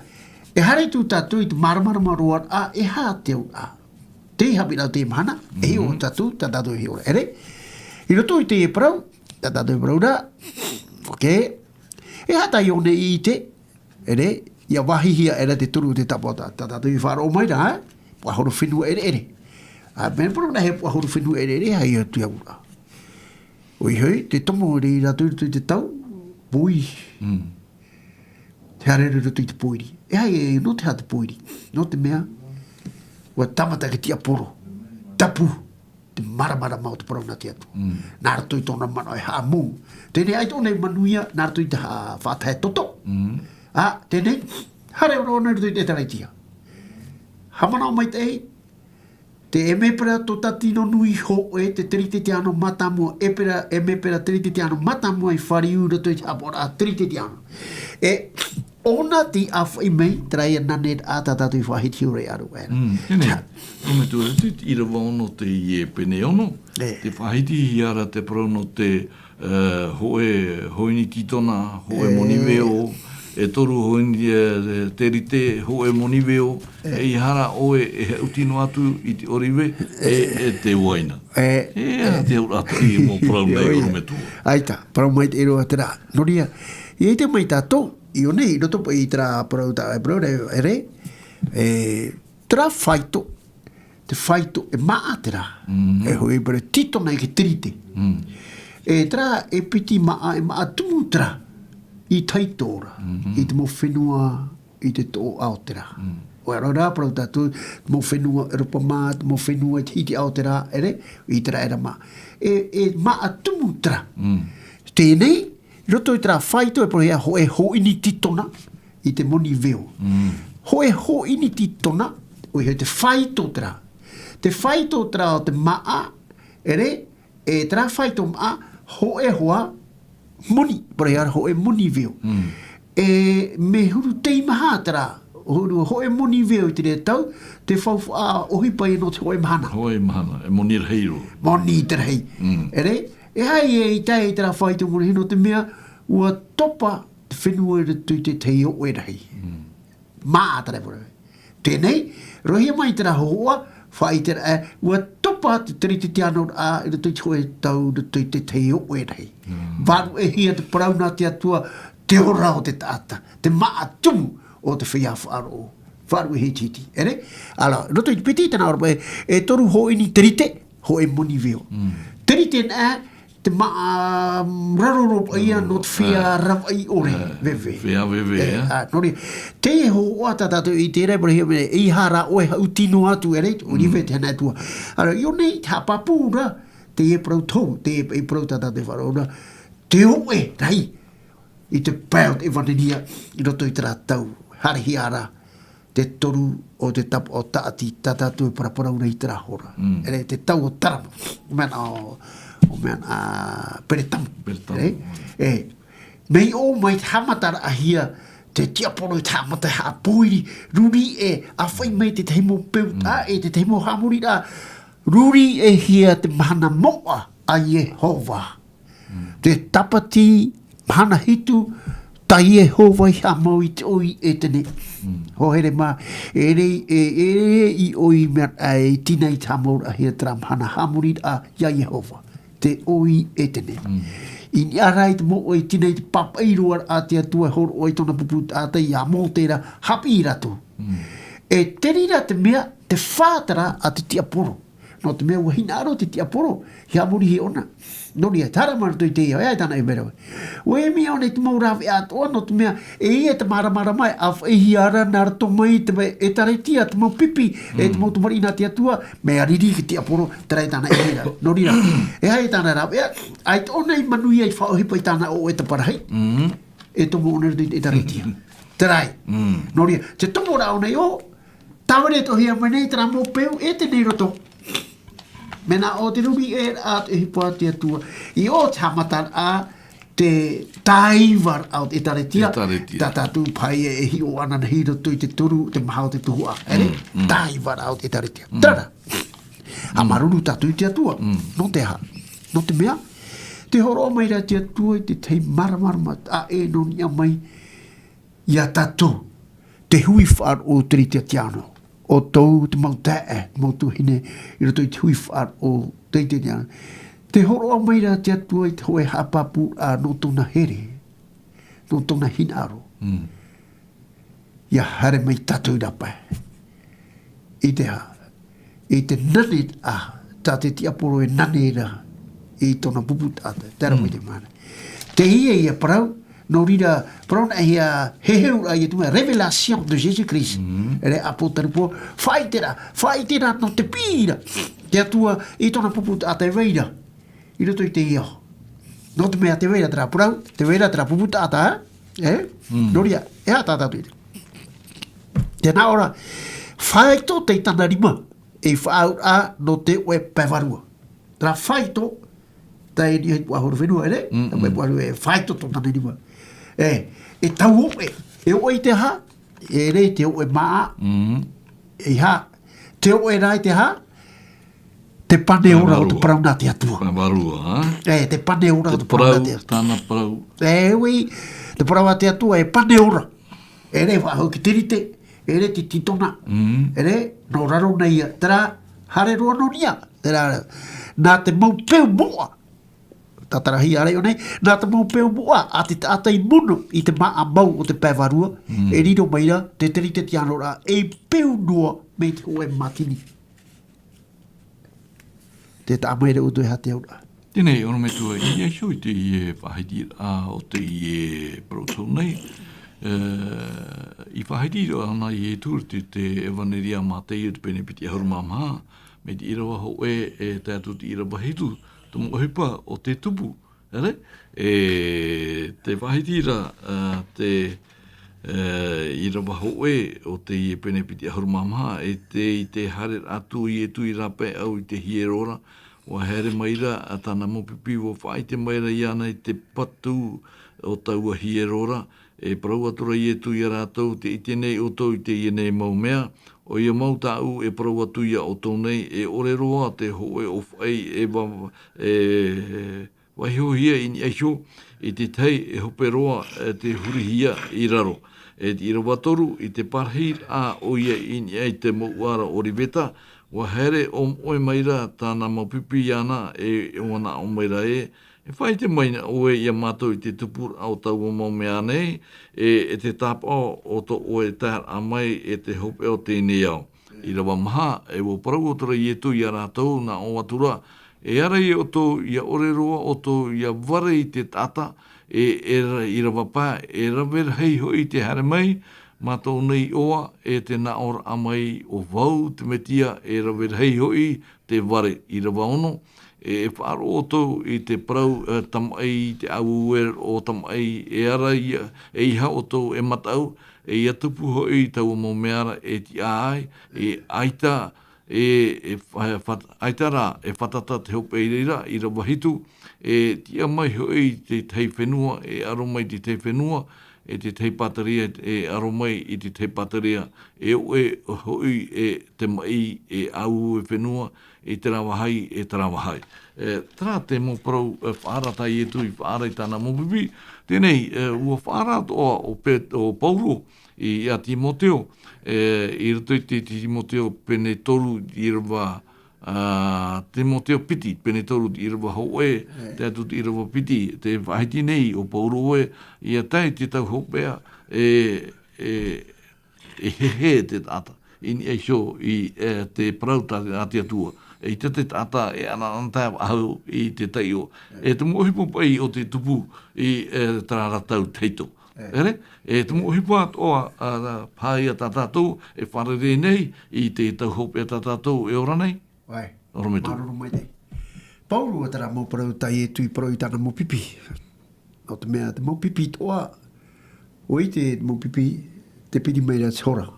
e hare tu tatu i te maramara roa a e ha te a. Te hapi rau te mana, e o tatu, tatu i ora, ere? I roto i te e parau, tatu i parau da, ok, e hata i one i te, ere? Ia wahihia era te turu te tapota, tatu i wharo mai da, wahoro whenua ere. A men pro na he wahoro whenua ere, hai atu ia ura. Oi hei, te tomo ri ratu te tau, pui. Te hare ratu i te poiri. E hai no te hata poiri, no te mea, ua tamata ke tia poro, tapu, te maramara mau te parau na te atu. Nā ratu i tōna mana e haa mū. Tēnei ai tōna i manuia, nā ratu i te whātai toto. Tēnei, hare ora ona ratu i te taraitia. Hamana o mai te ei, te emepera to tatino nui ho e te terite te ano matamua, emepera terite te ano matamua i whariu rato i te apora a terite te ano. E ona ti awhai mei, trai a nanet a tatatu i whahiti ure aru era. Tēnei, o me tu reti, i rawa ono te ie pene ono, te whahiti hiara te prono te hoini titona, hoe moniveo, e toru hoini te rite, hoe moniveo, e i hara oe e utino atu i te oriwe, e te waina. Te uratu i mo prau nei uru me tua. Aita, prau mai te ero a te rā. Noria, i te mai tātou, i o nei, roto pa i tra prau tā e prau ere, tra whaito, te whaito e maa te rā. E hoi pere titona i ke tirite. E tra e piti maa e maa tumu tra. I taitora, i te mo whenua i te tō Aoteara. O aro rā parau tātou, mo whenua Europa mā, mo whenua i te hiti Aoteara, ere, i te rā era mā. E mā atumu tra. Tēnei, roto i tra whaito e prohea ho ini titona i te moni veo. Ho ini titona, o i te whaito tra. Te whaito tra o te maa, ere, e tra whaito maa, hoa, moni, pare ara ho e moni veo. E me huru tei maha tara, huru ho e moni veo i te rea tau, te whau ohi pai no te ho e mahana. Ho e mahana, e moni reheiro. Moni te rei. Ere, e hai e i tai tara whai te moni hino te mea, ua topa te whenua e tu te tei o e rei. Maa tara pare. Tēnei, rohi mai tara hoa, whai tera e, ua topa te teriti te anō a i te tui tau te tei o e rei. Varu e hia te parauna te atua te ora o te tata, te maa tumu o te whiawha aro. Varu e hei titi, ere? Ala, roto i te piti tana ora e toru ho ini terite, ho e moni veo. Terite nā, te maa raroro ia no te whia rawa i ore, veve. Whia veve, Nori, te ho oata tātou i te rei hea mene, i hara oe utino atu, ere? Uriwe te hana atua. Ala, i o nei, ta papura, te e prau tau, te e prau tātou te wharauna, te oe, rai, i te pēo te wanenia, i roto i tera tau, harihi ara, te toru o te tapu o taati, tātou e paraparauna i tera hora. Ere, te tau o tarama, peretamu. Mei o mai hamatara a hia, te tiaporo i tamata ha poiri, ruri e, a whai mai te teimo peuta e te teimo hamuri a, ruri e hia te mahana moa a Yehova. Te tapati, mahana hitu, ta Yehova i hamau i te oi e tene. Ho here mā, ere i oi mea e tina i tamau a hia tera mahana hamuri a Yehova. Te oi e tene. I ni arai te mo oi tina i te papairoa a te atua horo oi tona pupu a te ia mō tera hapi i rato. E terira te mea te whātara a te tiaporo. No te mea wahina aro te tiaporo, hi amuri hi ona. Nori e tara mara tui te ia, ea tana e mera. Ue mi ona i te maurawe atoa, no te mea, e ia te maramara mai, a whaihi ara nara to mai, e tareitia, te mau pipi, e te mau tumarina te atua, mea riri ki tiaporo, tara e tana e mera. Nori ra, e hai tana rau, ai te ona i manui ai whaohipa i tana o e te parahei, e tomo ona e tareitia. Tarai. Nori, te tomo rau nei o, tawere to hia manei, tara mō peu, e te nei roto. Mena o te rubi e a te hipoa te atua. I o te hamatan a te taiwar au te taretia. Ta tatu pai e hi o ana hi roto i te turu, te mahao te tuhua. Ere? Taiwar au te taretia. Tara. A maruru tatu i te atua. No te ha. No te mea. Te horo mai ra te atua i te tei maramarama a e no ni a mai. ia tātou, te hui whaar o tiri te tiano. O tau te mau tae, mau tuhine, i roto i te hui whaar o tiri te tiano. Te horo au maira te atua i te hoe hapapu a no tona here, no tona hinaro. Ia hare mai tātou i rapai. I te ha, i te nane tā te tiaporo e nane ra, i tona pupu tātou, tēra mai te mana. Te ia parau, no rira, parau na ia heheru a ia tuma, révélation de Jésus-Christ. Ere apotari po, whai tera no te pira. Te atua, i tona pupu tātou e veira. I roto i te ia. No te mea te veira tera parau, te veira tera pupu tātou, no ria, e ha tātou te. Tēnā ora, whai tō te tana rima, e whaau a no te oe paiwarua. Tera whai tō, tai ni hei puahoro whenua, ere? Mai puahoro e whai tō tō tana rima. E tau oe, e oe te ha, e rei te oe maa, e ha, te oe rai te ha, te pane ora o te parau nā te atua. Parau, ha? Te pane ora o te parau nā te atua. Tāna parau. Ui, te parau nā te atua e pane ora. E rei wahau ki tirite, e rei ti titona. E rei, no raro nei, tera hare roa no nia. Tera, nā te mau peo moa. Tatarahi are o nei, nā te mau peo moa, a te tātai mono i te maa mau o te pēwarua, e riro maira, te tirite tiano rā, e peo noa me te oe matini. Te tā maire o tue hate au rā. Tēnei, ono me tua, i aisho i te ie whaheiti o te ie proto nei. I whaheiti ana i e tūrti te ewaneria mā te i te pene piti ahuruma maha, me te irawa ho e te atu te irawa hitu, te mohipa o te tupu, ere? Te whaheiti te irawa ho o te i e pene piti ahuruma maha, e te hare atu i e tui rape au i te hierora, o here maira a tana mopipi o whai te maira i ana i te patu o taua hierora, e parau atura i e tui a rātou te ite nei o tau i te i nei mau mea, o ia mau tāu e parau atu ia o tau nei, e ore roa te hoe o whai waihohia i ni aisho, i te tei e hope roa te hurihia i raro. E te irawatoru i te parhir a o ia i ni ai te mouara o riveta, wa here o oe maira tāna maupipi ana e wana o maira e whai te maina oe ia mātou i te tupur au tau o mau mea nei, e te tāpa o to oe tār a mai e te hope o tēnei au. I rawa maha, e wo parau o tora i e tu i a rātou na o atura, e ara i o to i a ore roa o to i a ware i te tata, i rawa pā, e rawer hei hoi te hare mai, mātou nei oa e te naor amai o vau te metia e rawer hei hoi te ware i rawa ono. E whaaro o tau i te parau tamai te auer o tamai e ara e iha o tau e matau e ia tupu hoi tau mo meara e ti ai e aita aitara e whatata te hope i reira i rawa hitu e ti amai hoi te tei whenua e aromai te tei whenua e te tei pataria e aromai i te tei pataria e oe hoi e te mai e au e whenua e te rawahai e te rawahai. Tara te mo parau whaara tai e tui whaara i tāna mopipi. Tēnei, ua whaara o Paulo i a Timoteo, i rato i te Timoteo pene toru i rawa Timoteo piti, pene toru i rawa hoe, te atu i rawa piti, te whaiti nei o Paulo oe, i a tai te tau hopea e he te tata. Ini e sho i te prauta a te atua. E te tata e anantai au i te taio. E te mohipo pai o te tupu i tāratau teito. Ere? E te mohipo atoa pai a tātou e wharere nei i te tau hope a tātou e ora nei. Wai. Orometu. Maroro mai nei. Paulo a tara mo parau tai e tui parau i tāna mo pipi. O te mea te mo pipi toa. O i te mo pipi te piri mai rā tsora.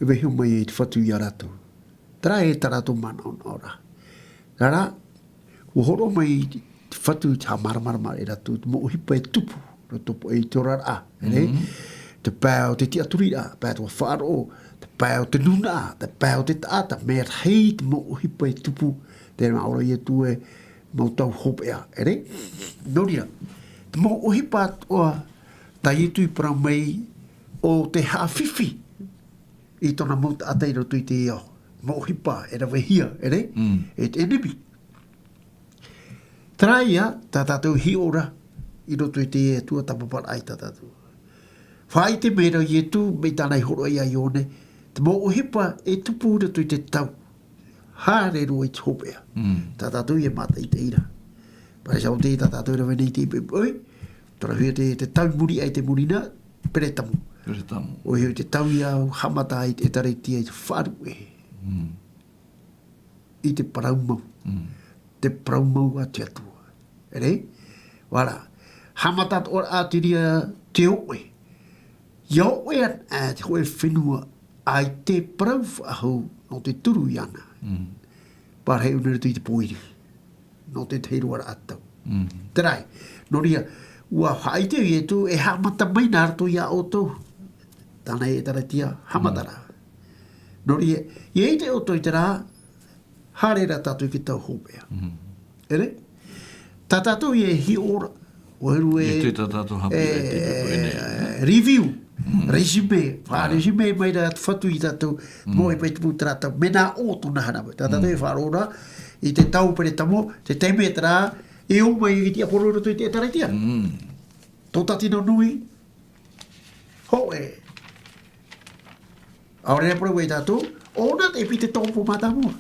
E wehu mai e te whatu i a rato. Tara e tarato mana o ora. Rara, o horo mai te whatu i tā maramarama e rato. Te mo hipa e tupu. Rotopo e te ora a. Te pēo te tia turi a. Pēo te whaaro. Te pēo te nuna a. Te pēo te taata. Mea hei te mo hipa e tupu. Te maora i e tu e mau tau hope a. Nōrira. Te mo hipa o tai e tui para mai o te hawhiwhi i tona mauta atairo tui te iao. Mo hipa, e rawe hia, ere? E te enemi. Traia, tā tātou hi ora, i roto i te e tua tapapara ai tā tātou. Whai te mera i e tu, me tānei horo i a ione, te mo o hipa e tupu roto i te tau. Hāre ro i te hopea. Tā tātou i e mata i te ira. Pai sa o te tā tātou rawe nei te ipe, oi, tora hui te tau muri ai te murina, pere tamu. Pere tamu. O hui te tau i au hamata ai te tareti ai te wharu e. I te paraumau. Te paraumau a te atua. Ere? Wara. Hamatat or atiria te oe. Ia oe an a te hoe whenua ai te parau ahau no te turu i ana. Par hei unere tui te poiri. No te teirua atau. Terai. Noria, ua haite i e tu e hamata mai nā rato i a oto. Tāna e taratia hamatara. Noria, i e te oto i te rā, hārera tātou ki tau hopea. Ere? Tā tātou i e hi ora. Oheru e... I te tātou hapi ai te pepo ene. Review. Resume. Wha resume mai ra whatu i tātou. Mo e pei tupu tātou. Mena o tona hana. Tā tātou e wharora. I te tau pere tamo. Te teime e tara. E o mai i te aporo roto i te taraitia. Tō tatino nui. Ho e. Aore aporo e tātou. Ona te pite tōpo mātamua.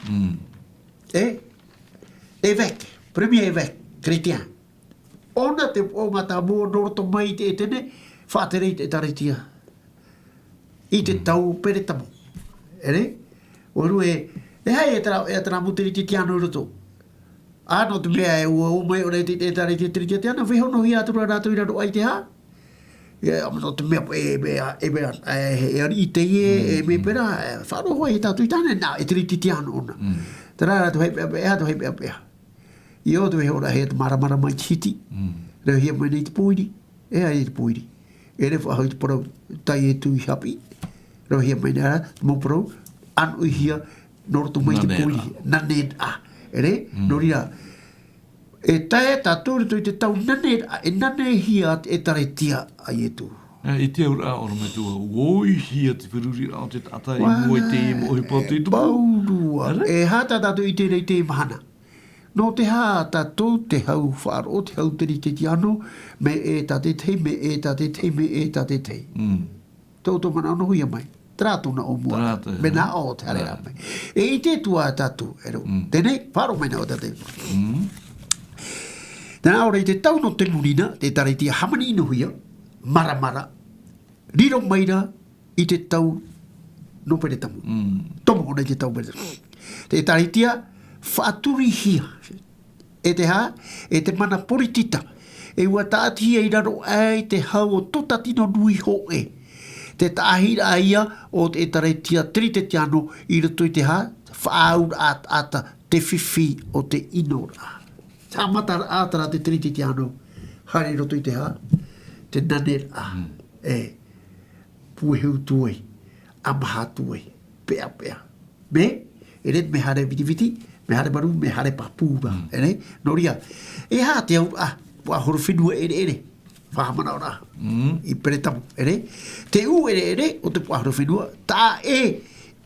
Évêque, premier évêque chrétien. Ona te o mātamua noroto mai te etene, whāterei te taritia. I te tau pere tamo. Ere? Oru e hei e tara muteri te tiano roto. Ano te mea e ua o mai o rei te taritia te tiano, whihono hi atura rātou i raro ai te hā. No te mea e ari te e me pera, wharoho e tātou i tāne, nā, e tiri titiano ona. Te rā rātou hei pea, hei pea. I o te he ora hea te maramara mai te hiti. Reo hea mai nei te poiri, e ai te poiri. E re whahau te parau tai e tu i hapi. Reo hea mai nara, te mō parau, anu i hia, noroto mai te poiri. Nane a. E re, noria, e tae tātou rito i te tau nane a, e nane hia e tare tia ai e tu. I te aura ora me tua, oi hia te whiruri o te tata i mua i te i mo i pātu i tupu. Paurua, e hata tātou i te rei te mahana. No te hā tātou te hau whaaro, te hau teri te tiano, me e tate tei, me e tate tei, me e tate tei. Tauto mana ono huia mai. Trātuna o mua. Me nā o te harera mai. E i te tua tātou, ero. Tenei, whaaro mai nā o tate. Nā ora i te tau no te murina, te tareitia hamani ino huia, maramara, riro maira i te tau no pere tamu. Tomo ona i te tau pere tamu. Te tareitia whaaturi hia. E te hā, e te mana poritita. E ua tātia i raro ai te hau o totatino nui ho e. Te tāhira ia o te tareitia tri te tiano i rato i te hā, whaaur ata te whiwhi o te inora. Tā matara ātara te tri te tiano, hari roto i te hā, te nanera e puehu tuai, amaha tuai, pea. Me, e red me hare viti, me hare maru, me hare papura, ere, noria. E hā te au, pua horo whenua ere, whahamana ora, i pere tamu, ere. Te u ere, o te pua horo whenua, tā e,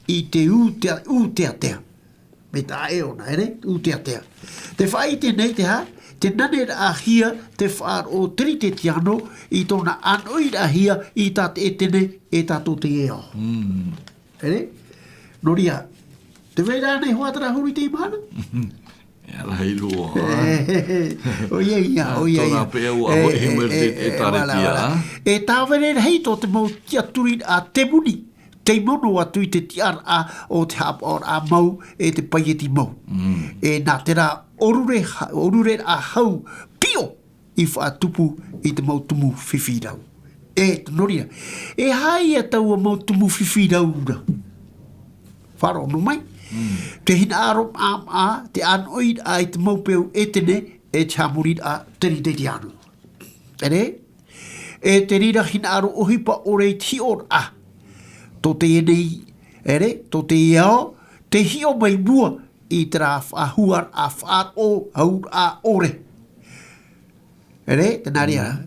i te u tea. Me tā e ona, ere, u tea. Te whai te nei te hā, te nane a hia te whaar o tri te tiano i tōna anoi a hia i tā te etene e tātou te eo. Ere? Noria, te weira nei hoatara huri te imahana? E ala hei roa. O ia. Tōna pea ua hoi he mwere e taretia. E tāwere hei tō te mau tia turi a te muni. Te mono atu i te tiara a o te hapa a mau e te paieti mau. E nā tera orure a hau pio i whaatupu i te mau tumu whiwhirau. E noria, e hai a tau a mau tumu whiwhirau ura. Wharo no mai. Te hina aro te anoid a i te mau peo etene e te hamurid a teri te tiano. Ere? E te rira hina aro ohipa o rei tior a. Tō te enei, ere, tō te iao, te hio mai mua i te rā whahuar a whaar o haur a ore. Ere, te nari ara.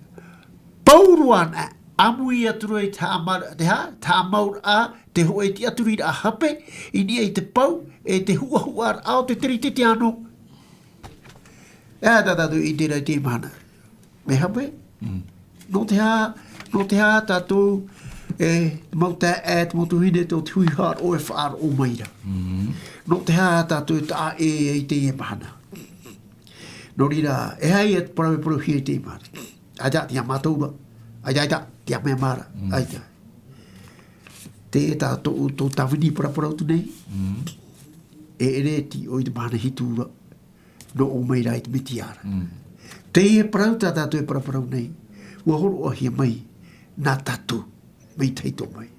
Pauruan Amui atura I tā mara, te ha, tā maur a, te ho e te aturi a hape, I nia I te pau, e te hua hua ao te teri te anō. E a tātou I tērā te mana. Me hape? No te ha tātou, mau tā ēt motu hine tō te hui hār o e whaar o maira. No te ha tātou tā I te mana. No rira, e hai e parau hi te mana. Aja, tia mātoura. Aja, tia mea mara. Aja. Te tātou tō tawini parau tu nei. E ere ti o I te mana hitūra. No o maira I te mitiara. Te parau tātou e parau nei. Ua horo o hia mai. Nā tātou. Mei teito mai.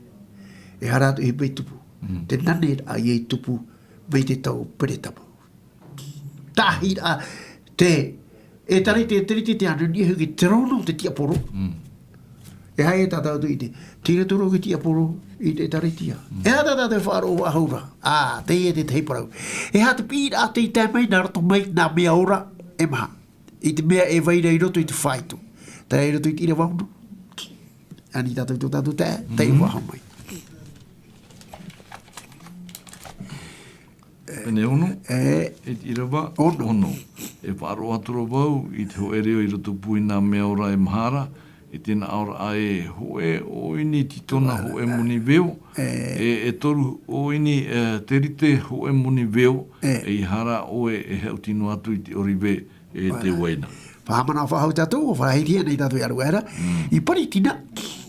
E haratu e mei tupu. Te nane a I e tupu. Mei te tau pere tapu. Tahi a te. E tari te te anu ni huki te rono te tia poro. E hai e tātou tu I te. Tira toro ki tia poro I te tari tia. E ha tātou te whāro o ahaura. Te e te teiparau. E ha te pīra a te I mai nā rato mai nā mea ora. E maha. I te mea e vaira I roto I te whaitu. Tā e roto I te ira waunu. Ani tātou tō tātou tā. Te I waha mai. Pene ono, e irawa, ono. E whaaro aturo wau, I te ho ereo I roto pui nā mea ora e mahara, e tēnā aora ae hoe o ini titona ho e muni veo, e toru o ini te rite ho e muni veo, e I hara oe e heu tino atu I te orive e te waina. Whahamana whahau tātou, o whaheria nei tātou I aru era, I pari tina,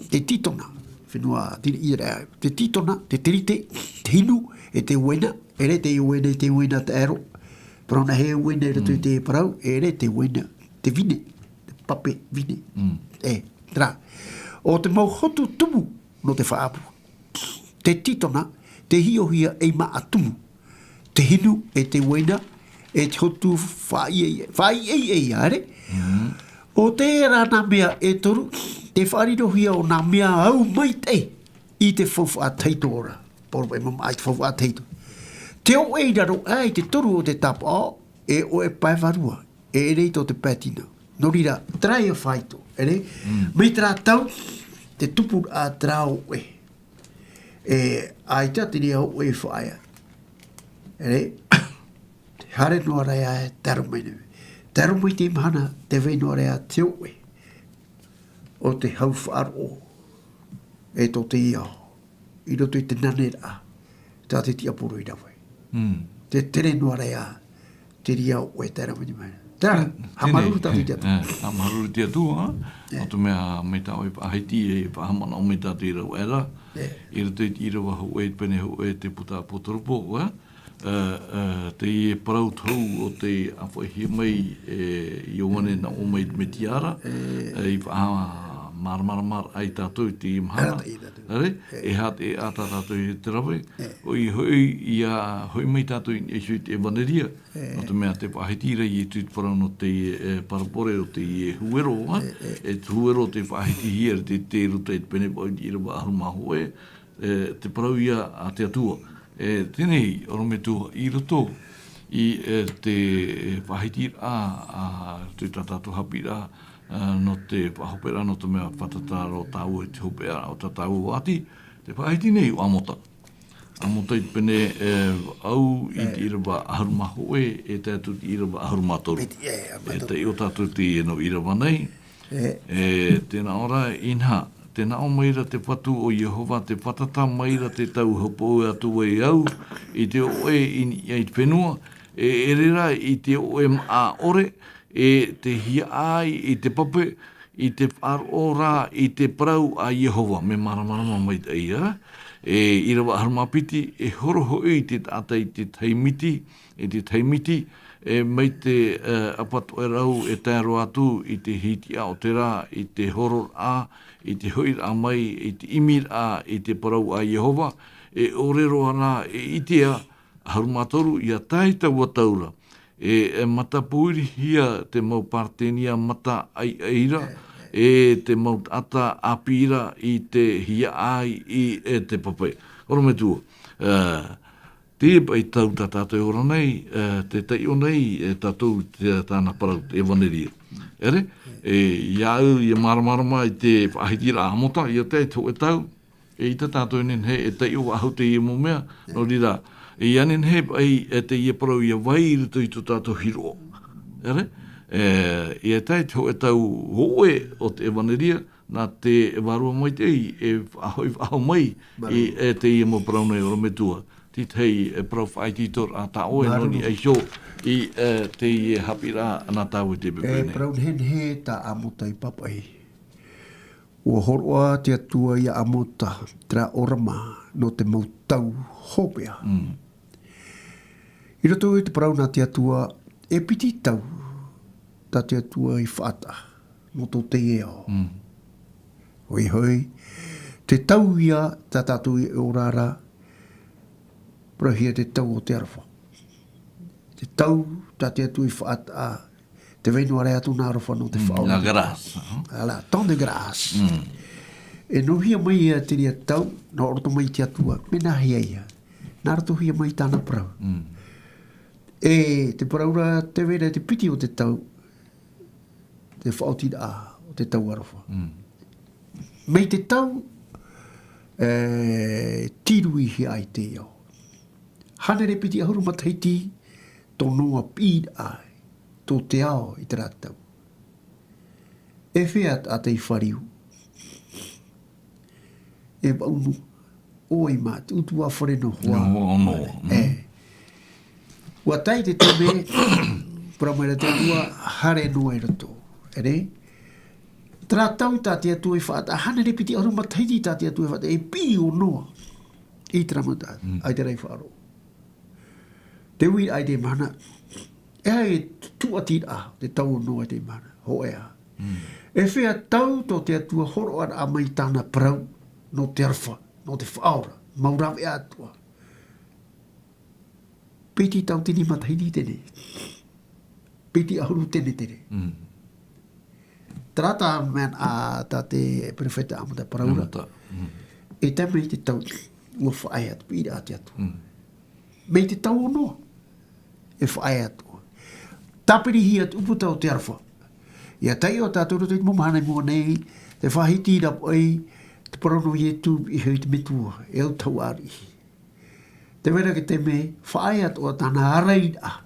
te titona, whenua tina I rea, te titona, te terite, te hinu, e te waina, ere te waina te ero, parona he waina e rato te parau, ere te waina, te vine, te pape vine, tra. O te mau hotu tumu no te whaapu. Te titona, te hiohia e maa tumu. Te hinu e te waina, e te hotu whai ei are. O te rana mea e toru, te wharirohia o nā mea au mai te I te whawha teito ora. Poro e mama ai te whawha teito. Te o e raro ai te toru o te tapa e o e pai varua. E reito te patina. No rira, trai a whaito. Ere? Mei tera tau, te tupu a trao e. E ai tatiri au e whaia. Ere? Te hare noa rea e taro mai newe. Taro mai te mahana, te vei noa rea te o e. O te hau whaaro. E to te iao. I roto I te nanera. Tā te tia poro I rawai. Te tere noa rea, te ria o e tera mai mai. Tera, hamaruru tātu te atu. Hamaruru te atu, ha? O te mea me tā oi pahiti e pahamana o me tā te rau era. I rato I rawa ho e pene ho e te puta potoropo, ha? Te I e parau tau o te awhahia mai I oane na o mai me tiara. I paha mar ai tātou I te imahana. E hat e ata tātou I te rawe. O I hoi ia hoi mai tātou I sui te vaneria. O te mea te pahitira I tu parau no te parapore o te huero. E te huero te pahiti hia te ruta I te pene pau I rawa ahuma hoe. Te parau ia a te atua. Tēnei, oro me tū I roto I te pahitira a te tātou hapira no te pahopera no te mea whatataro tau e te hopera o tatau wati, te pahiti nei o amota. Amota I pene au I te irawa aharuma hoe e te atu te irawa aharuma toru. E te o tātou te no irawa nei. Tēnā ora inha, tēnā o maira te patu o Yehova, te patata maira te tau hopo atu e au, I te oe I te whenua, e rera I te oe a ore, e te hia ai, I te pape, I te whaora, I te parau a Yehova, me maramarama mai te ia. E irawa harumapiti, e horoho I te tata I te taimiti, e mai te apatu e rau e tēro atu I te hiti a o te rā, I te horor a, I te hoir a mai, I te imir a, I te parau a Yehova, e orero ana e itea harumatoru I a taita wataura. E matapuiri hia te mau partenia mata ai eira, e te mau ata apira I te hia ai I te papai. Oro me tua. Te pai tau ta tātou ora nei, te tai o nei, tātou te tāna parau, e vaneria. Ere, iau i maramarama i te ahitira amota, i o te tō e tau, i ta tātou nen he e te iu ahu te imu mea, no rira, i anen he e te ia parau i a vai i rutu i tō tātou hiro. Ere, i e te tō e tau hoe o te ewaneria, nā te warua mai te e aho mai i e te ia mo parau nei o metua. Ti tei e parau whai titor a ta oe noni e xo i te i e hapira ana tau i te bepene. Parau hen he ta amota i papai. Ua horoa te atua i a amota tra orama no te mautau hopea. I roto i te parau nā te atua e piti tau ta te atua i whaata no tō te eo. Hoi hoi, te tau ia ta tātou i orara prahia te tau o te arwha. Te tau ta te atu i whaata te weinua rea tu nā arwha no te whaora. Nā gras. Ala, ton de gras. E no hia mai ia te ria tau, na orto mai te atua, me nā hia ia. Nā rato hia mai tāna parau. E te paraura te wera te piti o te tau, te whaotida a o te tau arwha. Mei te tau, tiru i hi ai te iau. Hana re piti ahuru mataiti, tō noa pīd ai, tō te ao i te rātau. E whiat a te i whariu. E baunu, oi māt, utu a whare no hoa. No. Ua tai te tome, prameira te ua, hare noa i rato. Ere? Tra tau tā te atu e whaata, hana re piti aru mataiti tā te atu e whaata, e pi o noa i tramata, ai te rei whaaro. Te ui ai te mana, e ai tuatit a, te tau o noa i te mana, ho ea. E whea tau tō te atua horo ana a mai tāna parau, no te arwha, no te whaora, maurawe atua. Piti tau tini mataiti tene, piti ahuru tene tene. Trata man a ta te prefeta amata paraura. E te mei te tau ua whaai atu, pira ati atu. Mei te tau ono, e whaai atu. Tapiri hi atu uputa o te arwha. Ia tai o tātou roto i mumahana mua nei, te whahiti rapu ai, te parono i e tū i hei te metua, e au tau ari. Te wera ke te mei, whaai atu o tāna arai a,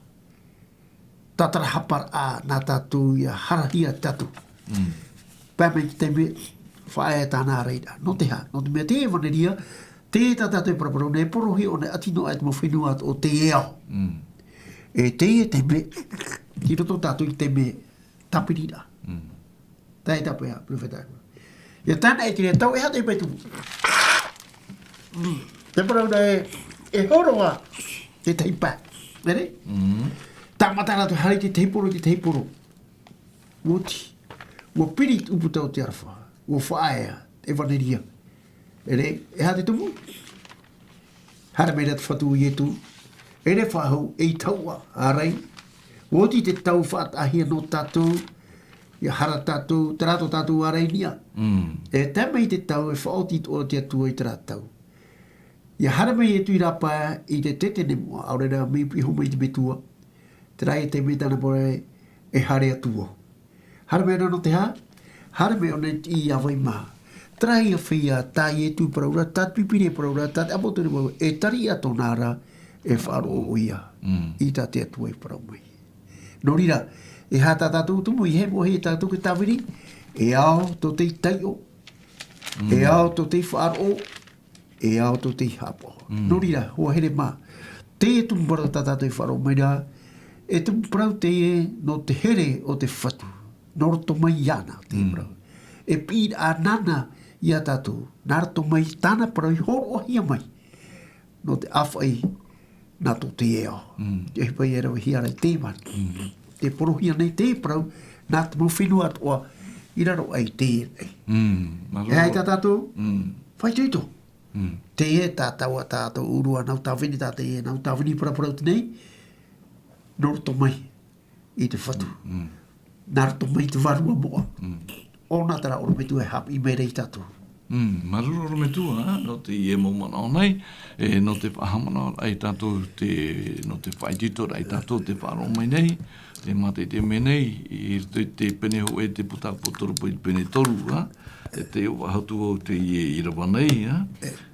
tatara hapar a, nā tātou ia harahia tātou. Pēmei ki te me whae tāna reira. No te ha, no te mea te e waneria, te tātou e paraparo, ne porohi o ne atino ai te mawhinua o te eo. E te e te me, ki roto tātou i te me tapirira. Tai tapu ea, profeta. Ia tāna e tine tau e hata i paitu. Te parau e horoa te teipa. Nere? Tā matara tu hari te teiporo. Moti. Ua pirit uputa o te arwha. Ua whaea, e waneria. Ere, e hate tumu. Hara mei rata whatu i etu. Ere whahau, e taua, arai. Oti te tau whaatahia no tātou. Ia hara tātou, te rato tātou arai nia. E te mei te tau, e whaotit o te atua i te ratau. Ia hara mei etu i rapa i te tetene mua. Aurera mei piho mai te metua. Te rai e te mei tana pore e hare atua. Hara mea no te ha? Hara mea ona i awai mā. Trai a whia tai e tū paraura, tat pipire paraura, tat apotore paraura, e tari a tonara e wharo o ia. I ta te atua i parau mai. No rira, e hata tātou tumu i he mohe tātou ke tawiri, e ao to te taio, e ao to te wharo, e ao to te hapo. No rira, hoa here mā. Te e tumu para tātou i wharo mai rā, e tumu parau te e no te here o te whatu. Noroto mai iana, te parau. E pīr a nana ia tātou. Narato mai tāna parau i horo hia mai. No te awhai nā tō te eo. Te hipai e rau hiara i te mani. Te porohia nei te parau, nā te mau whenua atoa, i raro ai te e. E hai tā tātou? Whai tuito. Te e tātou a tātou urua, nau tāwini tātou e, nau tāwini paraparau tenei, noroto mai i te whatu. Narato mai te varua moa. O nā tara oro me tu e hap i mei rei tatu. Maruro me tua, no te ie mo mana o nei, no te whahamana ai tātou no te whaititor ai tātou te wharo mai nei, te mate te me nei, i te peneho e te puta potoro po i pene toru, te wahatu o te ie i rawa nei,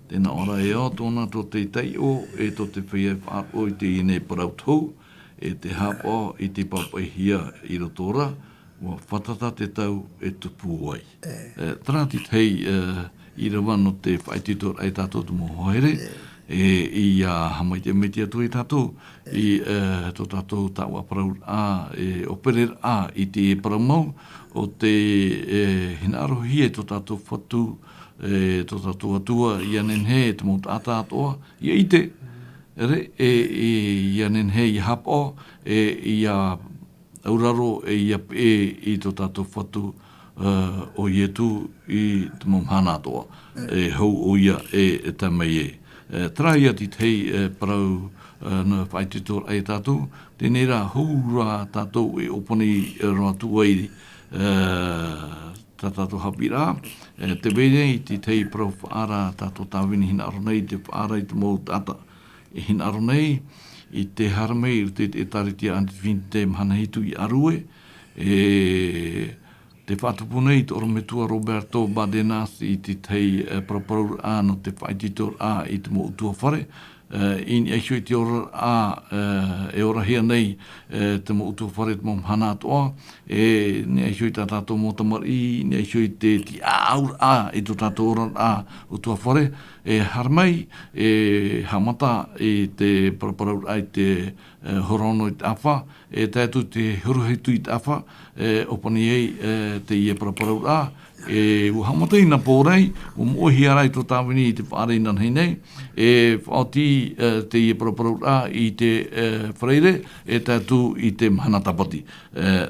tēnā ora e o tōna tō te tei o, e tō te whia whaaro i te ine parau tau, e te hapa i te papai hia i rotora, wa whatata te tau e tupu ai. Trāti tei i rawa no te whaititor ai tātou tu mohoere, i hamai te meti atu i tātou, i tō tātou tāua parau e operer i te parau mau, o te hinaro hie tō tātou whatu, tō tātou atua i anen he te mōt ātātoa, i ite, i anen he i hapo, i a auraro i tō tātou whatu o ietu i te momhana toa, hau o ia e tamai e. Trai ati tei parau na whaititor ai tātou, tēnei rā hura tātou e oponi roa tuai tātou hapira, te vene i te tei parau whaara tātou tāwini hina aronei, te whaara i te mō tāta hina aronei, i te haramei i te taritia antivinte mhana hitu i arue, te whatupunei te orometua Roberto Badenas i te tei paraparau no te whaititor i te mo utua whare, i eisho i te ora e ora hea nei te mo utua whare te mo mhana atoa, ne eisho i tā tātou mō tamari, ne eisho i te aur i tō tātou ora utua whare, haramei hamata i te paraparau i te horono i te awha, tātou te huruhitu i te awha, opani ei te ia paraparau hamata i nā pōrei, mohi arai tō tāwini i te whaare i nanhei nei, whaoti te ia paraparau i te whareire, tātou i te mahana tapati.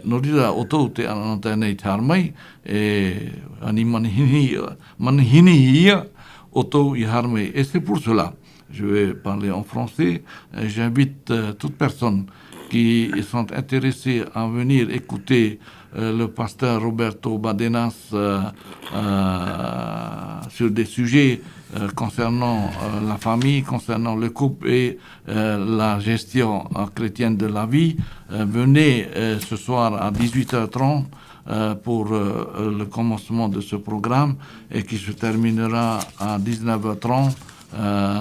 No rira o tau te ananata nei te haramai, ani manihini ia, o tau i haramai. Et c'est pour cela, je vais parler en français, j'invite toute personne qui sont intéressés à venir écouter le pasteur Roberto Badenas sur des sujets concernant la famille, concernant le couple et la gestion chrétienne de la vie. Venez ce soir à 18h30 pour le commencement de ce programme et qui se terminera à 19h30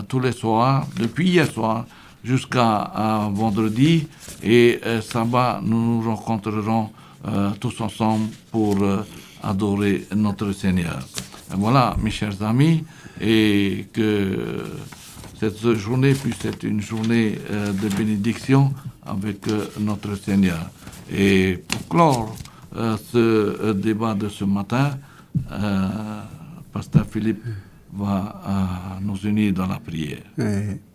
tous les soirs, depuis hier soir jusqu'à vendredi, et samedi nous nous rencontrerons tous ensemble pour adorer notre Seigneur. Voilà, mes chers amis, et que cette journée puisse être une journée de bénédiction avec notre Seigneur. Et pour clore ce débat de ce matin, Pasteur Philippe va nous unir dans la prière.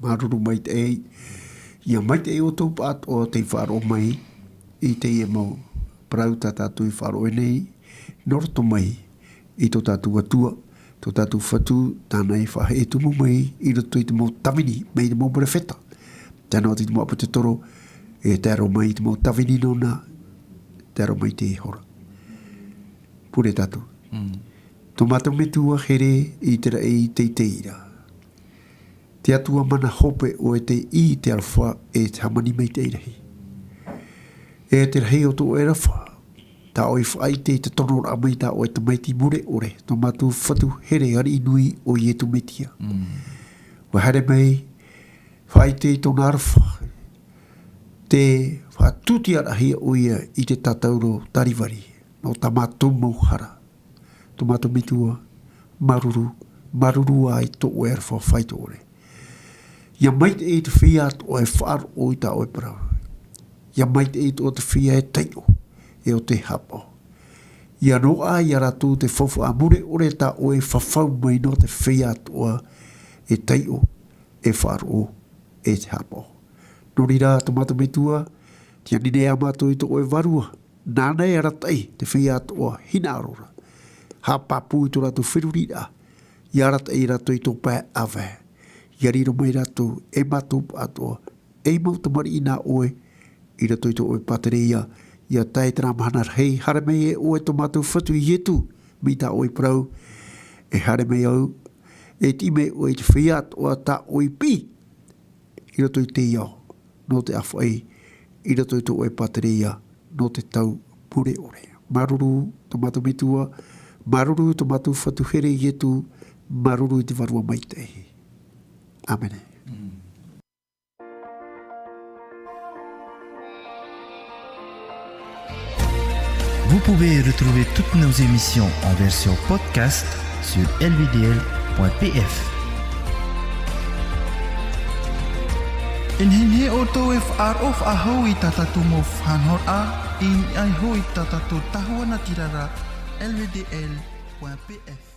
Maruru mai te ei, ia mai te ei o tau paat o te wharo mai, i te ia mau prau ta tātou i wharo e nei, noroto mai, i tō tātou atua, tō tātou whatu, tāna i whahe e tumu mai, i roto i te mau tawini, mai te mau brewheta. Tāna o te mau apa te toro, e tāro mai te mau tawini nona, tāro mai te hora. Pure tātou. Tō mata me tua here i te ra e te teira. Te atua mana hope o e te i te alwha e te hamani mei te irahi. E te rahi o tō e rawha. Tā oi whai te tono ra mai tā o e te maiti mure ore. Tō matu whatu here ari inui o i e tu metia. Wa hare mei whai te tōna arwha. Te whatuti arahi o ia i te tatauro tariwari. No tamatu mauhara. Tomato mitua, maruru ai to wer for fight ore. Ya might eat fiat o e far o ita o pra. Ya might eat o te fia e teio, e o te hapo. Ya no a yara tu te fofu amure ore ta o e fafau mai no te fiat o e teio, e far o e te hapo. No rira tomato mitua, tia nine amato ito o e varua. Nana e ratai te fiat o hinarora. Ha papu i tō ratu whirurira, i arata i rato i tō pē awe. I ariro mai rato e matup atoa, e mautamari i nā oe, i rato i tō oe patereia, i a tae tana mahanar hei, hara mei e oe tō mātou whatu i etu, mi tā oe prau, e hare me au, e time o e te whiat o a ta o i pi, i roto i te iau, no te awhai, i roto i to o e pateria, no te tau pure ore. Maruru to matu mitua, maruru to matu whatuhere i etu, maruru i te varua maitei. Amen. Vous pouvez retrouver toutes nos émissions en version podcast sur lvdl.pf. In hinhe o tō e whaarof a hou I tatatu mo whanhor a, in ai hou I tatatu tahua na tirara lvdl.pf.